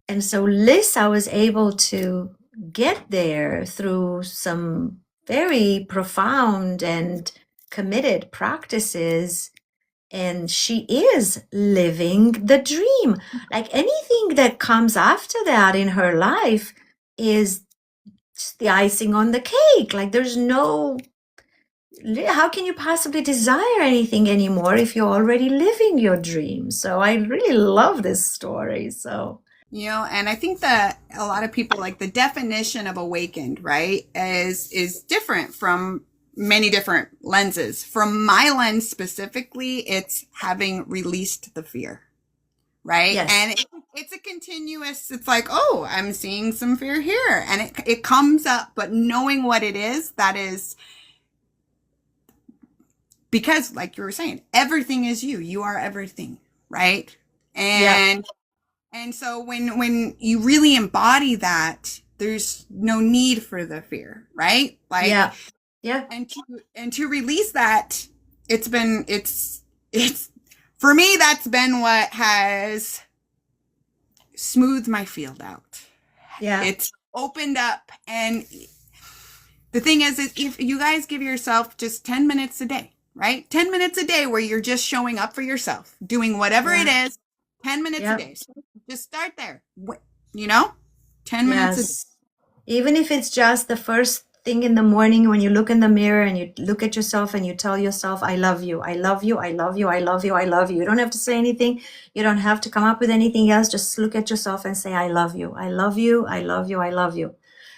And so Lisa was able to get there through some very profound and committed practices. And she is living the dream. Like anything that comes after that in her life is just the icing on the cake. Like how can you possibly desire anything anymore if you're already living your dream? So I really love this story. So. And I think that a lot of people, like, the definition of awakened, right, is different from many different lenses. From my lens specifically, it's having released the fear, right? Yes. And it's a continuous, it's like, oh, I'm seeing some fear here. And it comes up, but knowing what it is, that is, because like you were saying, everything is you. You are everything, right? And and so when you really embody that, there's no need for the fear, right? Like, yeah. And to release that, it's for me, that's been what has smoothed my field out. Yeah. It's opened up. And the thing is if you guys give yourself just 10 minutes a day, right? 10 minutes a day where you're just showing up for yourself, doing whatever it is, 10 minutes a day. So just start there, 10 minutes a day. Even if it's just the first thing in the morning when you look in the mirror and you look at yourself and you tell yourself, I love you, I love you, I love you, I love you, I love you. You don't have to say anything. You don't have to come up with anything else. Just look at yourself and say, I love you, I love you, I love you, I love you.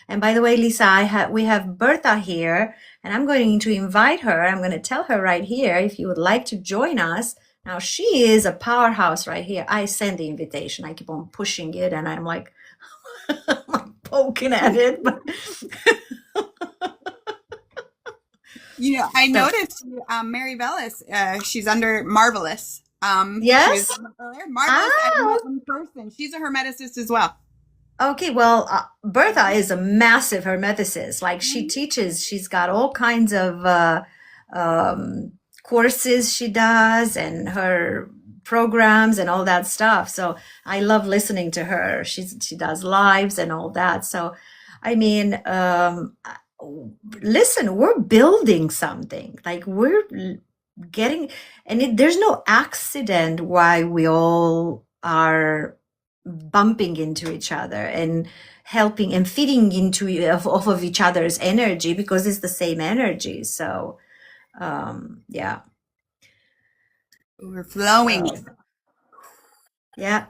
And by the way, Lisa, we have Bertha here, and I'm going to invite her. I'm going to tell her right here if you would like to join us. Now, she is a powerhouse right here. I send the invitation. I keep on pushing it, and I'm like, I'm poking at it. But I noticed Mary Vellis, she's under Marvelous. Yes? Marvelous in person. She's a Hermeticist as well. Okay, well, Bertha is a massive Hermeticist. Like she teaches, she's got all kinds of courses she does and her programs and all that stuff. So I love listening to her. She does lives and all that. So, I mean, listen, we're building something. Like we're getting, and there's no accident why we all are bumping into each other and helping and feeding into off of each other's energy because it's the same energy. So yeah, we're flowing. Yeah.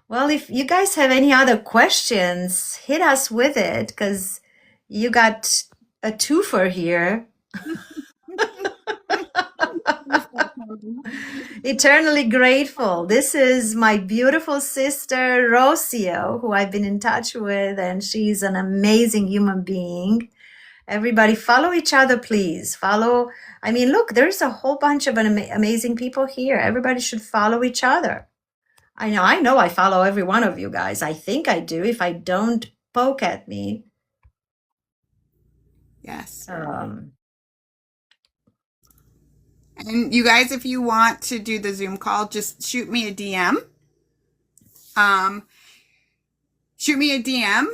Well, if you guys have any other questions, hit us with it because you got a twofer here. Eternally grateful. This is my beautiful sister, Rocio, who I've been in touch with, and she's an amazing human being. Everybody follow each other, please. Follow. I mean, look, there's a whole bunch of amazing people here. Everybody should follow each other. I know I follow every one of you guys. I think I do. If I don't, poke at me. Yes. And you guys, if you want to do the Zoom call, just shoot me a DM. shoot me a DM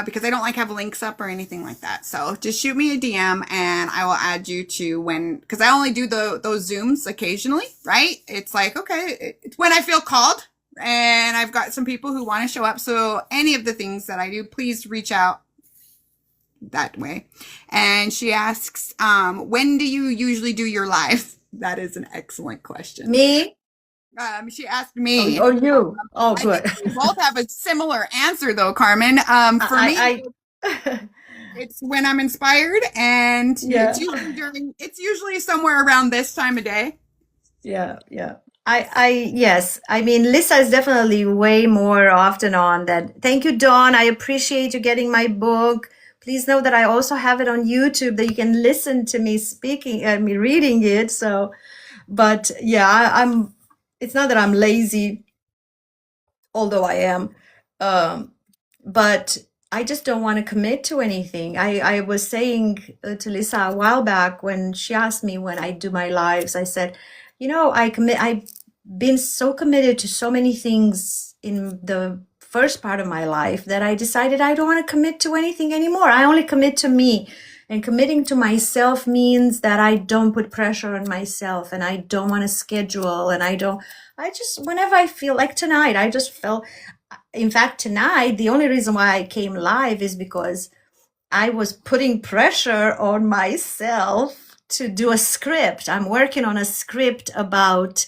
because I don't like have links up or anything like that. So just shoot me a DM and I will add you to when, because I only do those Zooms occasionally, right? It's like, okay, it's when I feel called and I've got some people who want to show up. So any of the things that I do, please reach out that way. And she asks, when do you usually do your live? That is an excellent question. Me? She asked me. Or you? Oh, I good. think we both have a similar answer though, Carmen. For me, it's when I'm inspired and Yeah. it's usually somewhere around this time of day. Yeah, yeah. Yes. I mean, Lisa is definitely way more often on that. Thank you, Dawn. I appreciate you getting my book. Please know that I also have it on YouTube that you can listen to me speaking and me reading it. So, but yeah, it's not that I'm lazy, although I am. But I just don't want to commit to anything. I was saying to Lisa a while back when she asked me when I do my lives, I said, I've been so committed to so many things in the first part of my life that I decided I don't want to commit to anything anymore. I only commit to me. And committing to myself means that I don't put pressure on myself and I don't want to schedule and whenever I feel like tonight, I just felt, in fact, tonight, the only reason why I came live is because I was putting pressure on myself to do a script. I'm working on a script about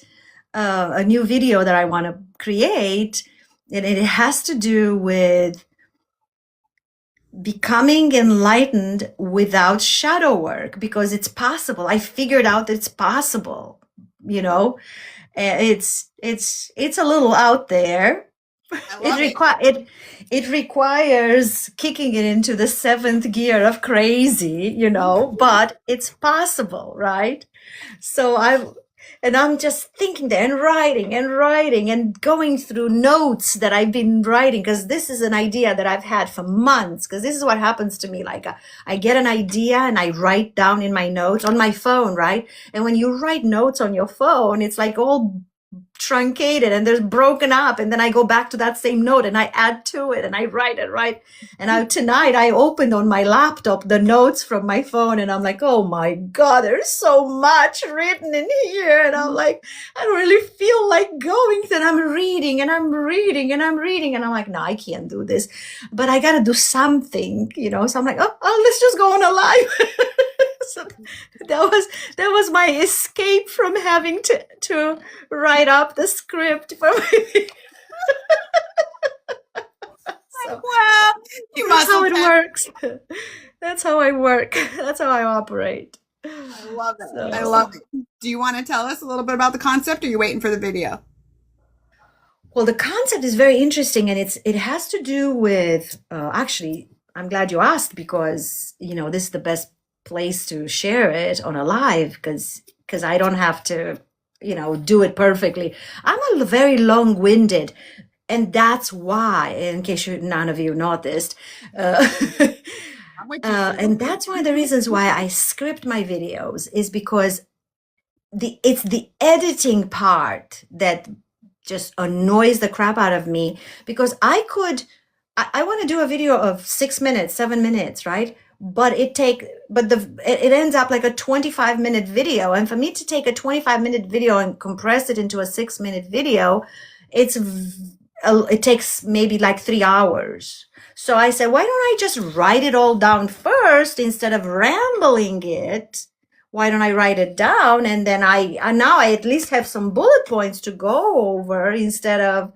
a new video that I want to create. And it has to do with becoming enlightened without shadow work, because it's possible. I figured out that it's possible, it's a little out there. It requires kicking it into the seventh gear of crazy, but it's possible, right? So I'm just thinking there and writing and going through notes that I've been writing, because this is an idea that I've had for months, because this is what happens to me. Like I get an idea and I write down in my notes on my phone, right? And when you write notes on your phone, it's like all truncated and there's broken up, and then I go back to that same note and I add to it and I write. And tonight I opened on my laptop the notes from my phone and I'm like, oh my God, there's so much written in here. And I'm like, I don't really feel like going. Then I'm reading and I'm like, no, I can't do this, but I got to do something, so I'm like, oh, let's just go on a live. So that was my escape from having to write up the script for my so, well, that's how it works. That's how I work. That's how I operate. I love it. I love it. Do you want to tell us a little bit about the concept, or are you waiting for the video? Well, the concept is very interesting, and it has to do with actually, I'm glad you asked, because this is the best place to share it on a live, because I don't have to do it perfectly. I'm a very long-winded, and that's why, in case none of you noticed, and that's one of the reasons why I script my videos, is because it's the editing part that just annoys the crap out of me, because I want to do a video of 6 minutes, 7 minutes, right? But it ends up like a 25-minute video. And for me to take a 25-minute video and compress it into a 6-minute video, it takes maybe like 3 hours. So I said, why don't I just write it all down first instead of rambling it? Why don't I write it down? And then now I at least have some bullet points to go over instead of,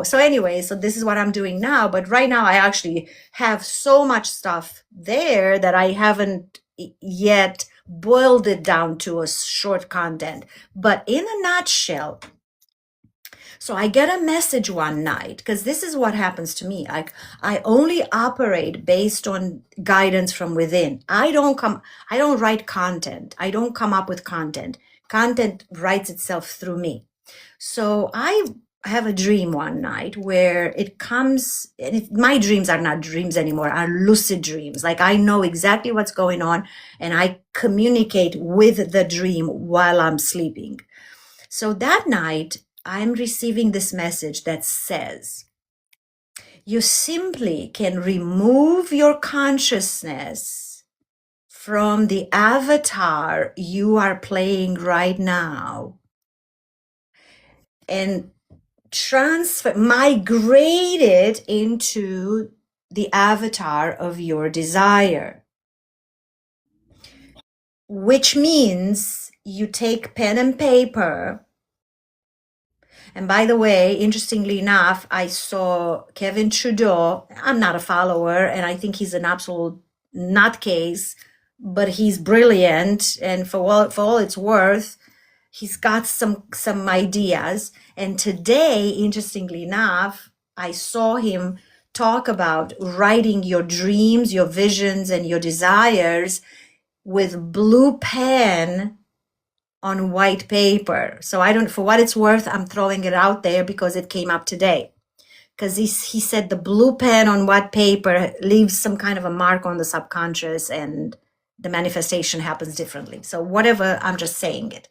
so anyway, so this is what I'm doing now. But right now I actually have so much stuff there that I haven't yet boiled it down to a short content. But in a nutshell, so I get a message one night, because this is what happens to me. I only operate based on guidance from within. I don't write content. I don't come up with content. Content writes itself through me. So I have a dream one night where it comes, my dreams are not dreams anymore, are lucid dreams. Like I know exactly what's going on and I communicate with the dream while I'm sleeping. So that night, I'm receiving this message that says, you simply can remove your consciousness from the avatar you are playing right now and migrate it into the avatar of your desire, which means you take pen and paper. And by the way, interestingly enough, I saw Kevin Trudeau. I'm not a follower, and I think he's an absolute nutcase, but he's brilliant. And for all it's worth, he's got some ideas. And today, interestingly enough, I saw him talk about writing your dreams, your visions, and your desires with blue pen on white paper. So for what it's worth, I'm throwing it out there because it came up today. Because he said the blue pen on white paper leaves some kind of a mark on the subconscious and the manifestation happens differently. So whatever, I'm just saying it.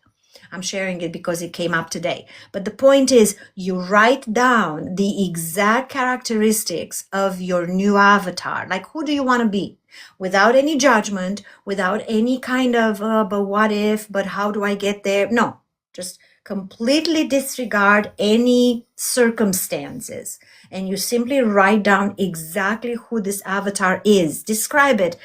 I'm sharing it because it came up today. But the point is, you write down the exact characteristics of your new avatar. Like, who do you want to be? Without any judgment, without any kind of, but what if, but how do I get there? No, just completely disregard any circumstances. And you simply write down exactly who this avatar is. Describe it.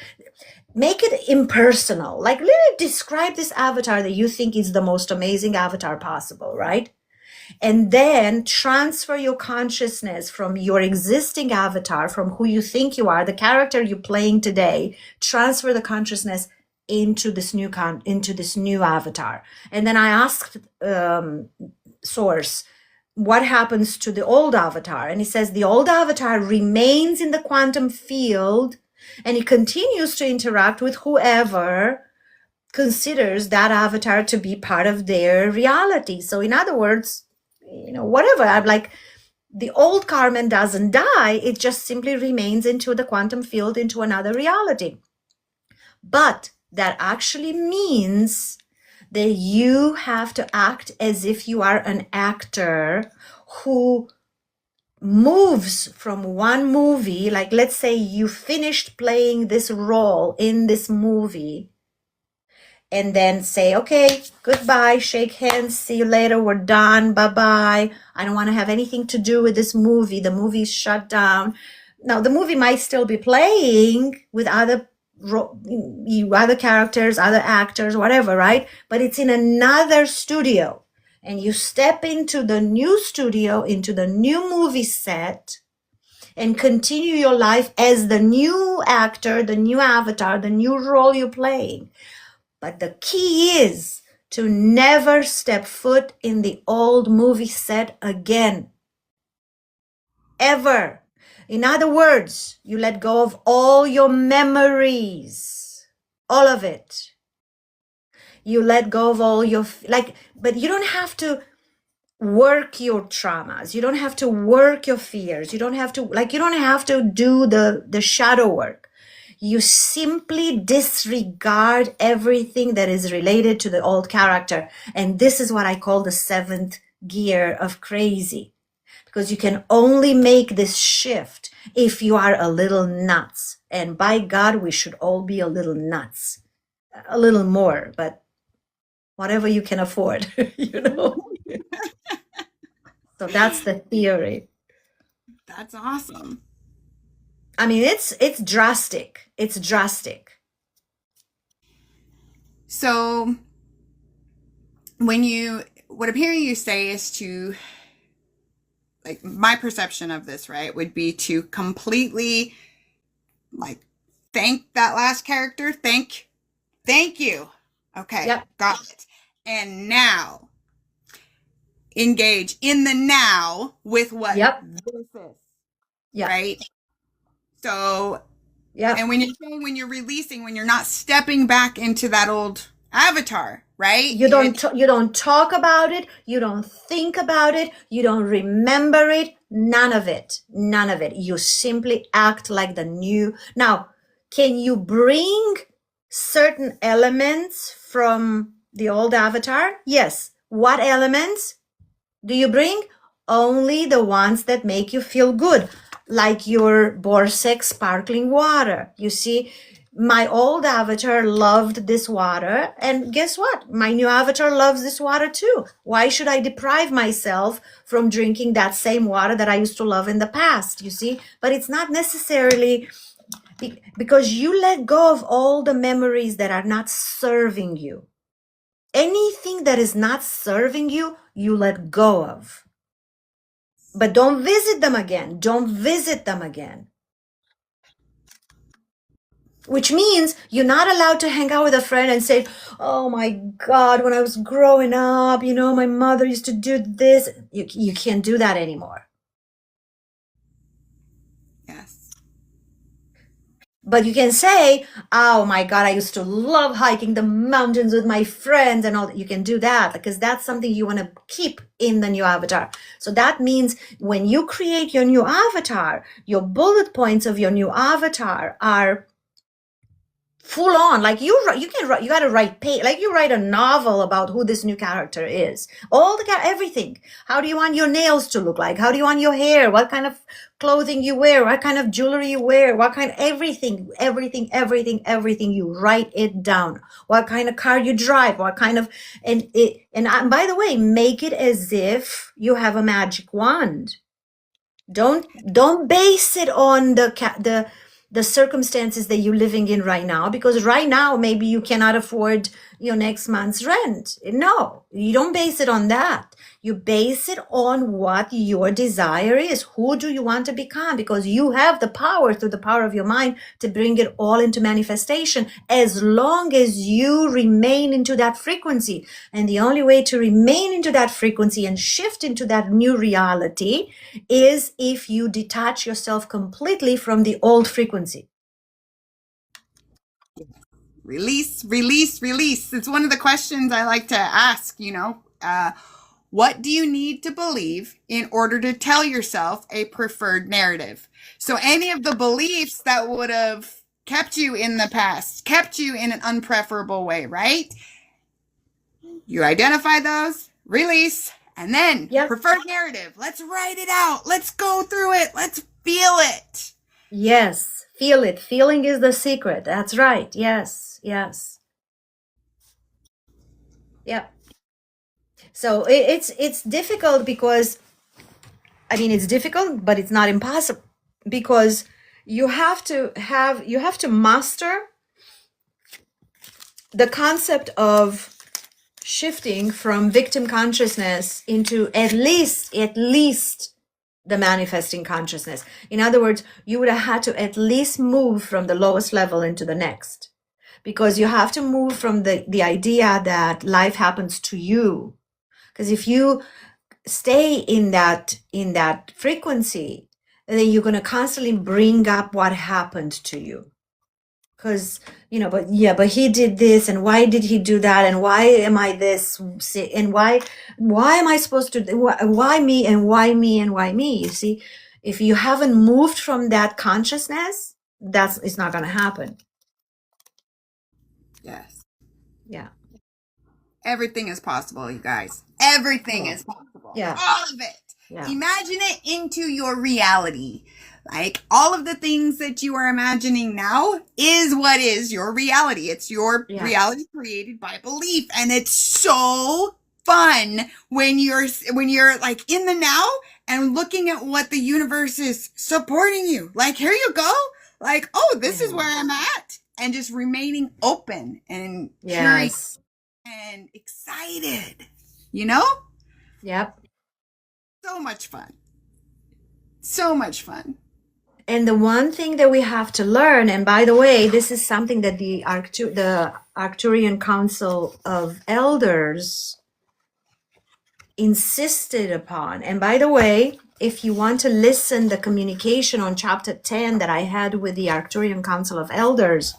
Make it impersonal. Like, literally describe this avatar that you think is the most amazing avatar possible, right? And then transfer your consciousness from your existing avatar, from who you think you are, the character you're playing today, transfer the consciousness into this new avatar. And then I asked Source, what happens to the old avatar? And he says the old avatar remains in the quantum field and he continues to interact with whoever considers that avatar to be part of their reality. So in other words, whatever, I'm like, the old Carmen doesn't die. It just simply remains into the quantum field, into another reality. But that actually means that you have to act as if you are an actor who moves from one movie. Like, let's say you finished playing this role in this movie, and then say, okay, goodbye, shake hands, see you later, we're done, bye-bye. I don't want to have anything to do with this movie. The movie's shut down. Now, the movie might still be playing with other characters, other actors, whatever, right? But it's in another studio. And you step into the new studio, into the new movie set, and continue your life as the new actor, the new avatar, the new role you're playing. But the key is to never step foot in the old movie set again. Ever. In other words, you let go of all your memories. All of it. You let go of all your, but you don't have to work your traumas. You don't have to work your fears. You don't have to do the shadow work. You simply disregard everything that is related to the old character. And this is what I call the 7th gear of crazy. Because you can only make this shift if you are a little nuts. And by God, we should all be a little nuts. A little more, but whatever you can afford, So that's the theory. That's awesome. I mean, it's drastic. It's drastic. So what I'm hearing you say is to, like, my perception of this, right, would be to completely, like, thank that last character. Thank you. Okay. Yep. Got it. And now engage in the now with what this is. Yeah. Right. So, yeah. And when you're releasing, when you're not stepping back into that old avatar, right? You don't talk about it. You don't think about it. You don't remember it. None of it. None of it. You simply act like the new. Now, can you bring certain elements from the old avatar? Yes. What elements do you bring? Only the ones that make you feel good. like your Borsec sparkling water. You see, my old avatar loved this water, and guess what? My new avatar loves this water too. Why should I deprive myself from drinking that same water that I used to love in the past? You see, but it's not necessarily because you let go of all the memories that are not serving you. Anything that is not serving you, you let go of. But don't visit them again. Don't visit them again. Which means you're not allowed to hang out with a friend and say, oh my God, when I was growing up, my mother used to do this. You can't do that anymore. Yes. But you can say, oh my God, I used to love hiking the mountains with my friends and all that. You can do that because that's something you want to keep in the new avatar. So that means when you create your new avatar, your bullet points of your new avatar are full on, like you gotta write like you write a novel about who this new character is, everything. How do you want your nails to look like? How do you want your hair? What kind of clothing you wear? What kind of jewelry you wear? What kind of everything, you write it down. What kind of car you drive? What kind of and by the way, make it as if you have a magic wand. Don't base it on the circumstances that you're living in right now, because right now maybe you cannot afford your next month's rent. No, you don't base it on that. You base it on what your desire is. Who do you want to become? Because you have the power, through the power of your mind, to bring it all into manifestation, as long as you remain into that frequency. And the only way to remain into that frequency and shift into that new reality is if you detach yourself completely from the old frequency. Release, release, release. It's one of the questions I like to ask, what do you need to believe in order to tell yourself a preferred narrative? So any of the beliefs that would have kept you in the past, kept you in an unpreferable way, right? You identify those, release, and then preferred narrative. Let's write it out. Let's go through it. Let's feel it. Yes, feel it. Feeling is the secret. That's right. Yes, yes. Yep. So it's difficult because, it's difficult, but it's not impossible, because you have to master the concept of shifting from victim consciousness into at least the manifesting consciousness. In other words, you would have had to at least move from the lowest level into the next, because you have to move from the idea that life happens to you. Because if you stay in that frequency, then you're going to constantly bring up what happened to you. Because, but he did this, and why did he do that? And why am I this? And why am I supposed to, why me, and why me, and why me? You see, if you haven't moved from that consciousness, it's not going to happen. Yes. Yeah. Everything is possible, you guys. Everything is possible. Yeah. All of it. Yeah. Imagine it into your reality. Like all of the things that you are imagining now is what is your reality. It's your reality created by belief. And it's so fun when you're like in the now and looking at what the universe is supporting you. Like, here you go. Like, oh, this is where I'm at. And just remaining open and curious and excited, Yep. So much fun. So much fun. And the one thing that we have to learn, and by the way, this is something that the Arcturian Council of Elders insisted upon. And by the way, if you want to listen the communication on chapter 10 that I had with the Arcturian Council of Elders,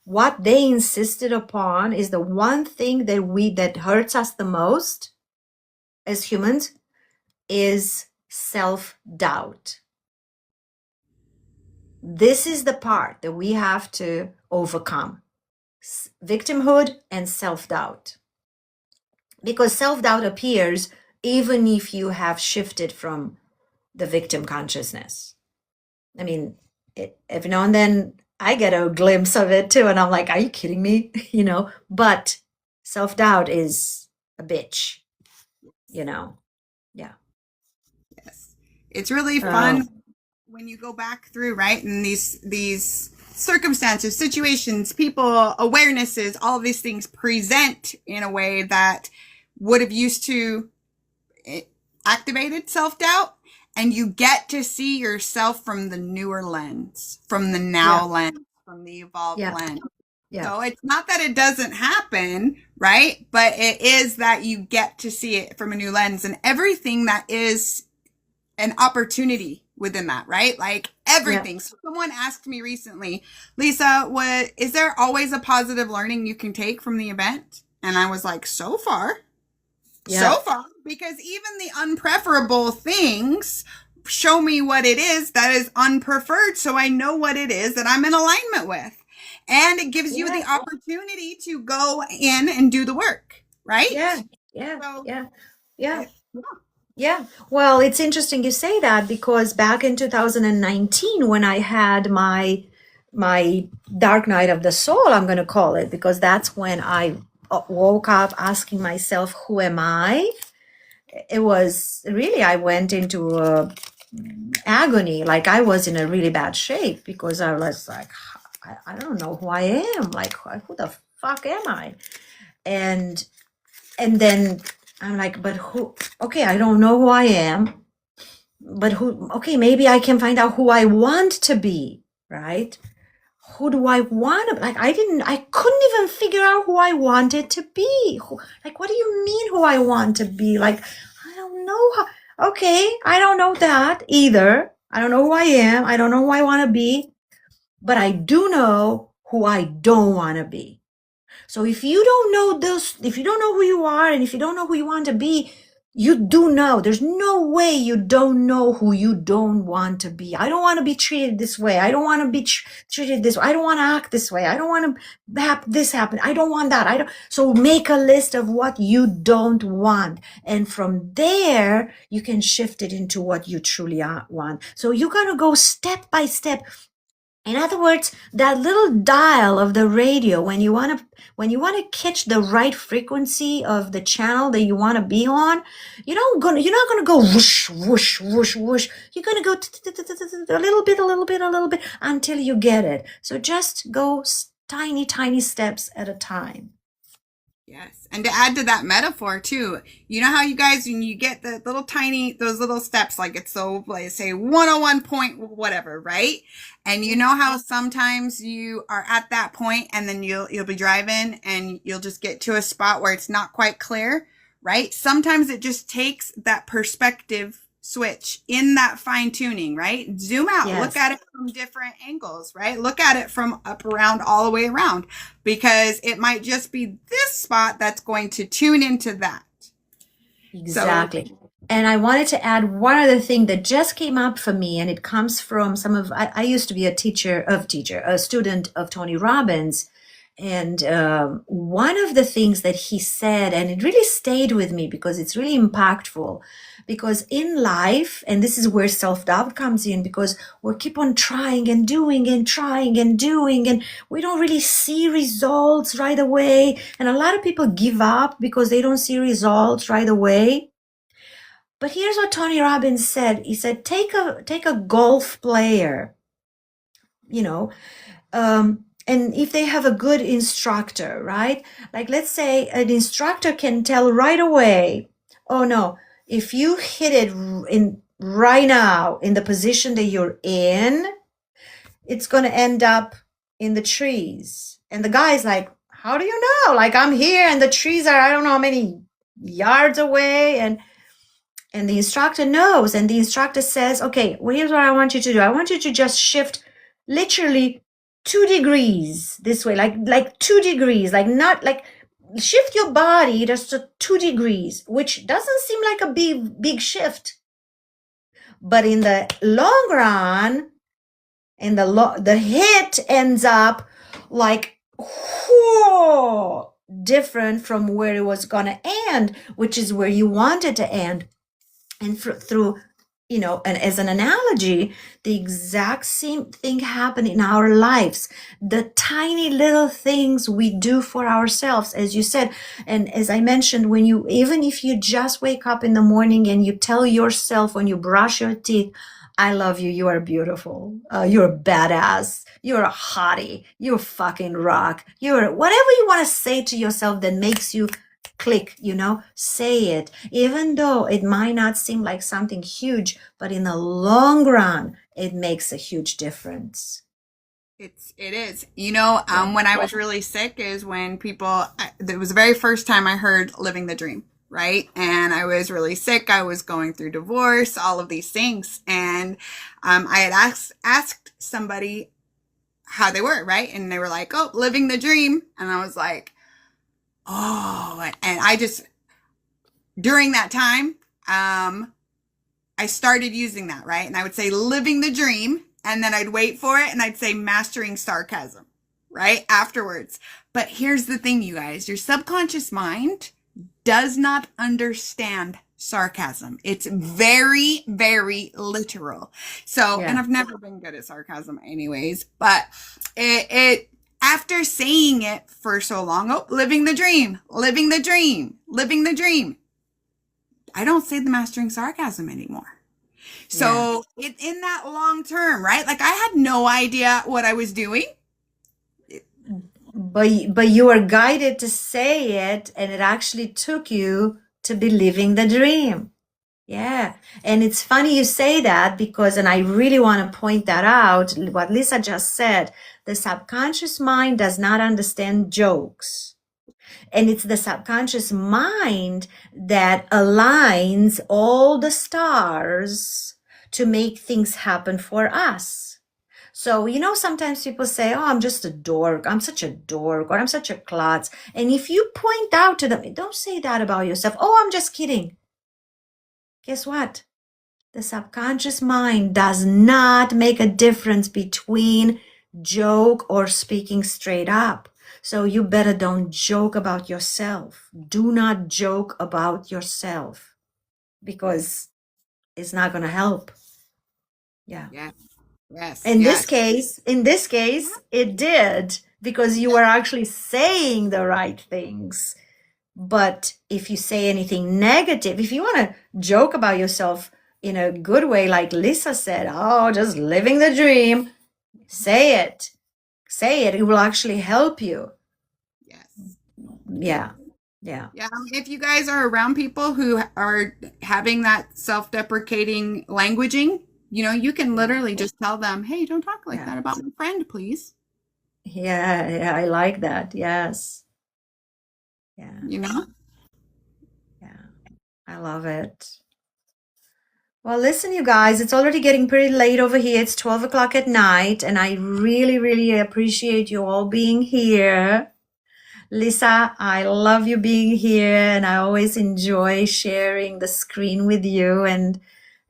what they insisted upon is the one thing that hurts us the most as humans is self-doubt. This is the part that we have to overcome. Victimhood and self-doubt. Because self-doubt appears even if you have shifted from the victim consciousness. I mean, every now and then I get a glimpse of it too, and I'm like, are you kidding me? But self-doubt is a bitch, you know. Yeah. Yes. It's really Oh, fun when you go back through, right? And these circumstances, situations, people, awarenesses, all of these things present in a way that would have used to activated self-doubt, and you get to see yourself from the newer lens, from the now yeah, lens, from the evolved yeah, lens. yeah, So it's not that it doesn't happen, right? But it is that you get to see it from a new lens, and everything that is an opportunity within that, right? Like yeah, everything. So someone asked me recently, Lisa, is there always a positive learning you can take from the event? And I was like, so far, yeah, because even the unpreferable things show me what it is that is unpreferred. So I know what it is that I'm in alignment with. And it gives you yeah, the opportunity to go in and do the work, yeah, right? yeah, So, yeah, yeah. it, Yeah, well, it's interesting you say that because back in 2019, when I had my dark night of the soul, I'm going to call it, because that's when I woke up asking myself, who am I? It was really, I went into agony, like I was in a really bad shape because I was like, I don't know who I am. Like, who the fuck am I? And then I'm like, but who? Okay, I don't know who I am, but who? Okay, maybe I can find out who I want to be, right? Who do I want to? Like, I couldn't even figure out who I wanted to be. Like, what do you mean who I want to be? Like, I don't know how. Okay, I don't know that either. I don't know who I am. I don't know who I want to be, but I do know who I don't want to be. So if you don't know those, if you don't know who you are, and if you don't know who you want to be, you do know. There's no way you don't know who you don't want to be. I don't want to be treated this way. I don't want to be treated this way. I don't want to act this way. I don't want to have this happen. I don't want that. I don't. So make a list of what you don't want. And from there, you can shift it into what you truly want. So you got to go step by step. In other words, that little dial of the radio, when you want to catch the right frequency of the channel that you want to be on, you're not gonna go whoosh, whoosh, whoosh, whoosh. You're gonna go a little bit, a little bit, a little bit until you get it. So just go tiny, tiny steps at a time. yes. And to add to that metaphor too, you know how you guys, when you get the little tiny, those little steps, like it's so, like say 101 point, whatever, right? And you know how sometimes you are at that point and then you'll be driving and you'll just get to a spot where it's not quite clear, right? Sometimes it just takes that perspective switch in that fine tuning, right? Zoom out, look Yes. at it from different angles, right? Look at it from up around all the way around, because it might just be this spot that's going to tune into that. So, Exactly. And I wanted to add one other thing that just came up for me, and it comes from I used to be a student of Tony Robbins. And one of the things that he said, and it really stayed with me because it's really impactful, because in life, and this is where self-doubt comes in, because we keep on trying and doing and trying and doing, and we don't really see results right away. And a lot of people give up because they don't see results right away. But here's what Tony Robbins said. He said, take a golf player, you know, and if they have a good instructor, right? Like, let's say an instructor can tell right away, oh no, if you hit it in right now in the position that you're in, it's going to end up in the trees. And the guy's like, how do you know? Like, I'm here and the trees are, I don't know how many yards away. And the instructor knows, and the instructor says, okay, well, here's what I want you to do. I want you to just shift literally 2 degrees this way, like 2 degrees, like not like shift your body just to 2 degrees, which doesn't seem like a big shift. But in the long run, in the hit ends up like whoa, different from where it was gonna end, which is where you wanted to end. And through and as an analogy, the exact same thing happened in our lives. The tiny little things we do for ourselves, as you said, and as I mentioned, even if you just wake up in the morning and you tell yourself when you brush your teeth, I love you, you are beautiful, you're a badass, you're a hottie, you're fucking rock, you're whatever you want to say to yourself that makes you click, say it, even though it might not seem like something huge, but in the long run, it makes a huge difference. It is. When I was really sick is when it was the very first time I heard living the dream, right? And I was really sick. I was going through divorce, all of these things. And I had asked somebody how they were, right? And they were like, oh, living the dream. And I was like, oh, and I just, during that time, I started using that, right? And I would say living the dream, and then I'd wait for it, and I'd say mastering sarcasm, right? Afterwards. But here's the thing, you guys, your subconscious mind does not understand sarcasm. It's very, very literal. So, and I've never been good at sarcasm anyways, but it after saying it for so long, living the dream, living the dream, living the dream, I don't say the mastering sarcasm anymore. So in that long term, right? Like I had no idea what I was doing. But you were guided to say it, and it actually took you to be living the dream. Yeah. And it's funny you say that because, and I really want to point that out, what Lisa just said, the subconscious mind does not understand jokes. And it's the subconscious mind that aligns all the stars to make things happen for us. So, sometimes people say, oh, I'm just a dork. I'm such a dork, or I'm such a klutz. And if you point out to them, don't say that about yourself. Oh, I'm just kidding. Guess what? The subconscious mind does not make a difference between joke or speaking straight up. So you better don't joke about yourself. Do not joke about yourself because it's not going to help. Yeah. Yes. In this case, it did because you were actually saying the right things. But if you say anything negative, if you want to joke about yourself in a good way, like Lisa said, oh, just living the dream, say it. Say it. It will actually help you. Yes. Yeah. If you guys are around people who are having that self-deprecating languaging, you can literally just tell them, hey, don't talk like that about my friend, please. Yeah, I like that. Yes. Yeah. Yeah, I love it. Well, listen, you guys, it's already getting pretty late over here. It's 12 o'clock at night, and I really, really appreciate you all being here. Lisa, I love you being here, and I always enjoy sharing the screen with you and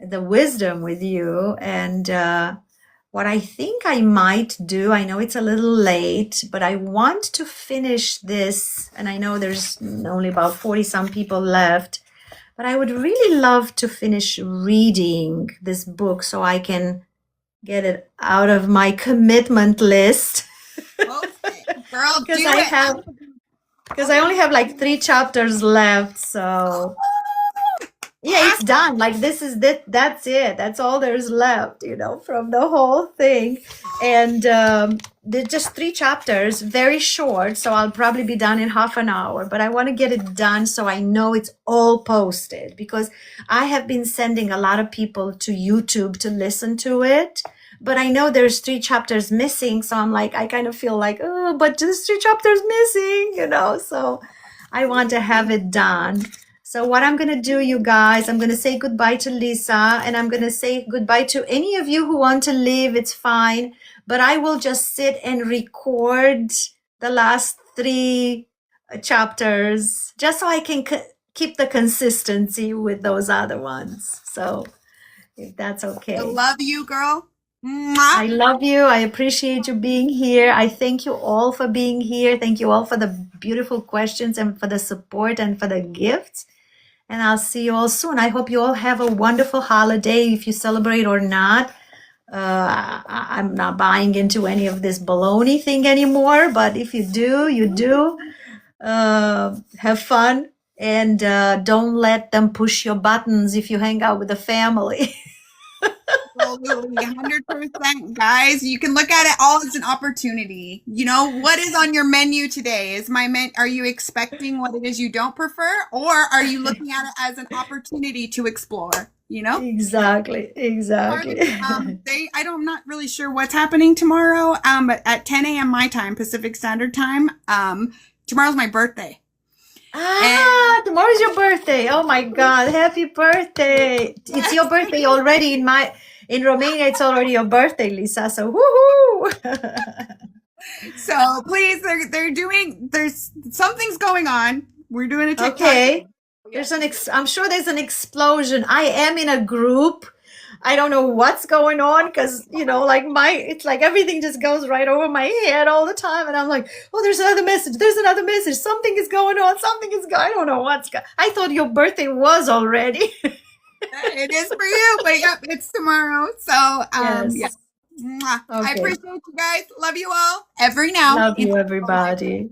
the wisdom with you. And what I think I might do, I know it's a little late, but I want to finish this, and I know there's only about 40 some people left, but I would really love to finish reading this book so I can get it out of my commitment list. Okay, girl, because I only have like 3 chapters left, so yeah, it's done. Like this is that's it. That's all there's left, from the whole thing. And there's just 3 chapters, very short, so I'll probably be done in half an hour. But I want to get it done so I know it's all posted, because I have been sending a lot of people to YouTube to listen to it. But I know there's 3 chapters missing, so I'm like, I kind of feel like, oh, but just 3 chapters missing, so I want to have it done. So what I'm going to do, you guys, I'm going to say goodbye to Lisa, and I'm going to say goodbye to any of you who want to leave. It's fine, but I will just sit and record the last 3 chapters just so I can keep the consistency with those other ones. So if that's okay. I love you, girl. I love you. I appreciate you being here. I thank you all for being here. Thank you all for the beautiful questions and for the support and for the gifts. and I'll see you all soon. I hope you all have a wonderful holiday if you celebrate or not. I'm not buying into any of this baloney thing anymore, but if you do, you do. Have fun and don't let them push your buttons if you hang out with the family. Absolutely, 100%, guys. You can look at it all as an opportunity. You know, what is on your menu today? Are you expecting what it is you don't prefer, or are you looking at it as an opportunity to explore? You know? Exactly, exactly. I'm not really sure what's happening tomorrow. But at 10 a.m. my time, Pacific Standard Time, tomorrow's my birthday. Tomorrow's your birthday. Oh my God, happy birthday. It's your birthday already in Romania, it's already your birthday, Lisa. So woohoo! So please, there's something's going on. We're doing a TikTok. Okay. I'm sure there's an explosion. I am in a group. I don't know what's going on because, it's like everything just goes right over my head all the time. And I'm like, oh, there's another message. There's another message. Something is going on. I don't know I thought your birthday was already. It is for you, but yep, it's tomorrow. So, Yes. yeah. Okay. I appreciate you guys. Love you all. Every now. Love you, everybody.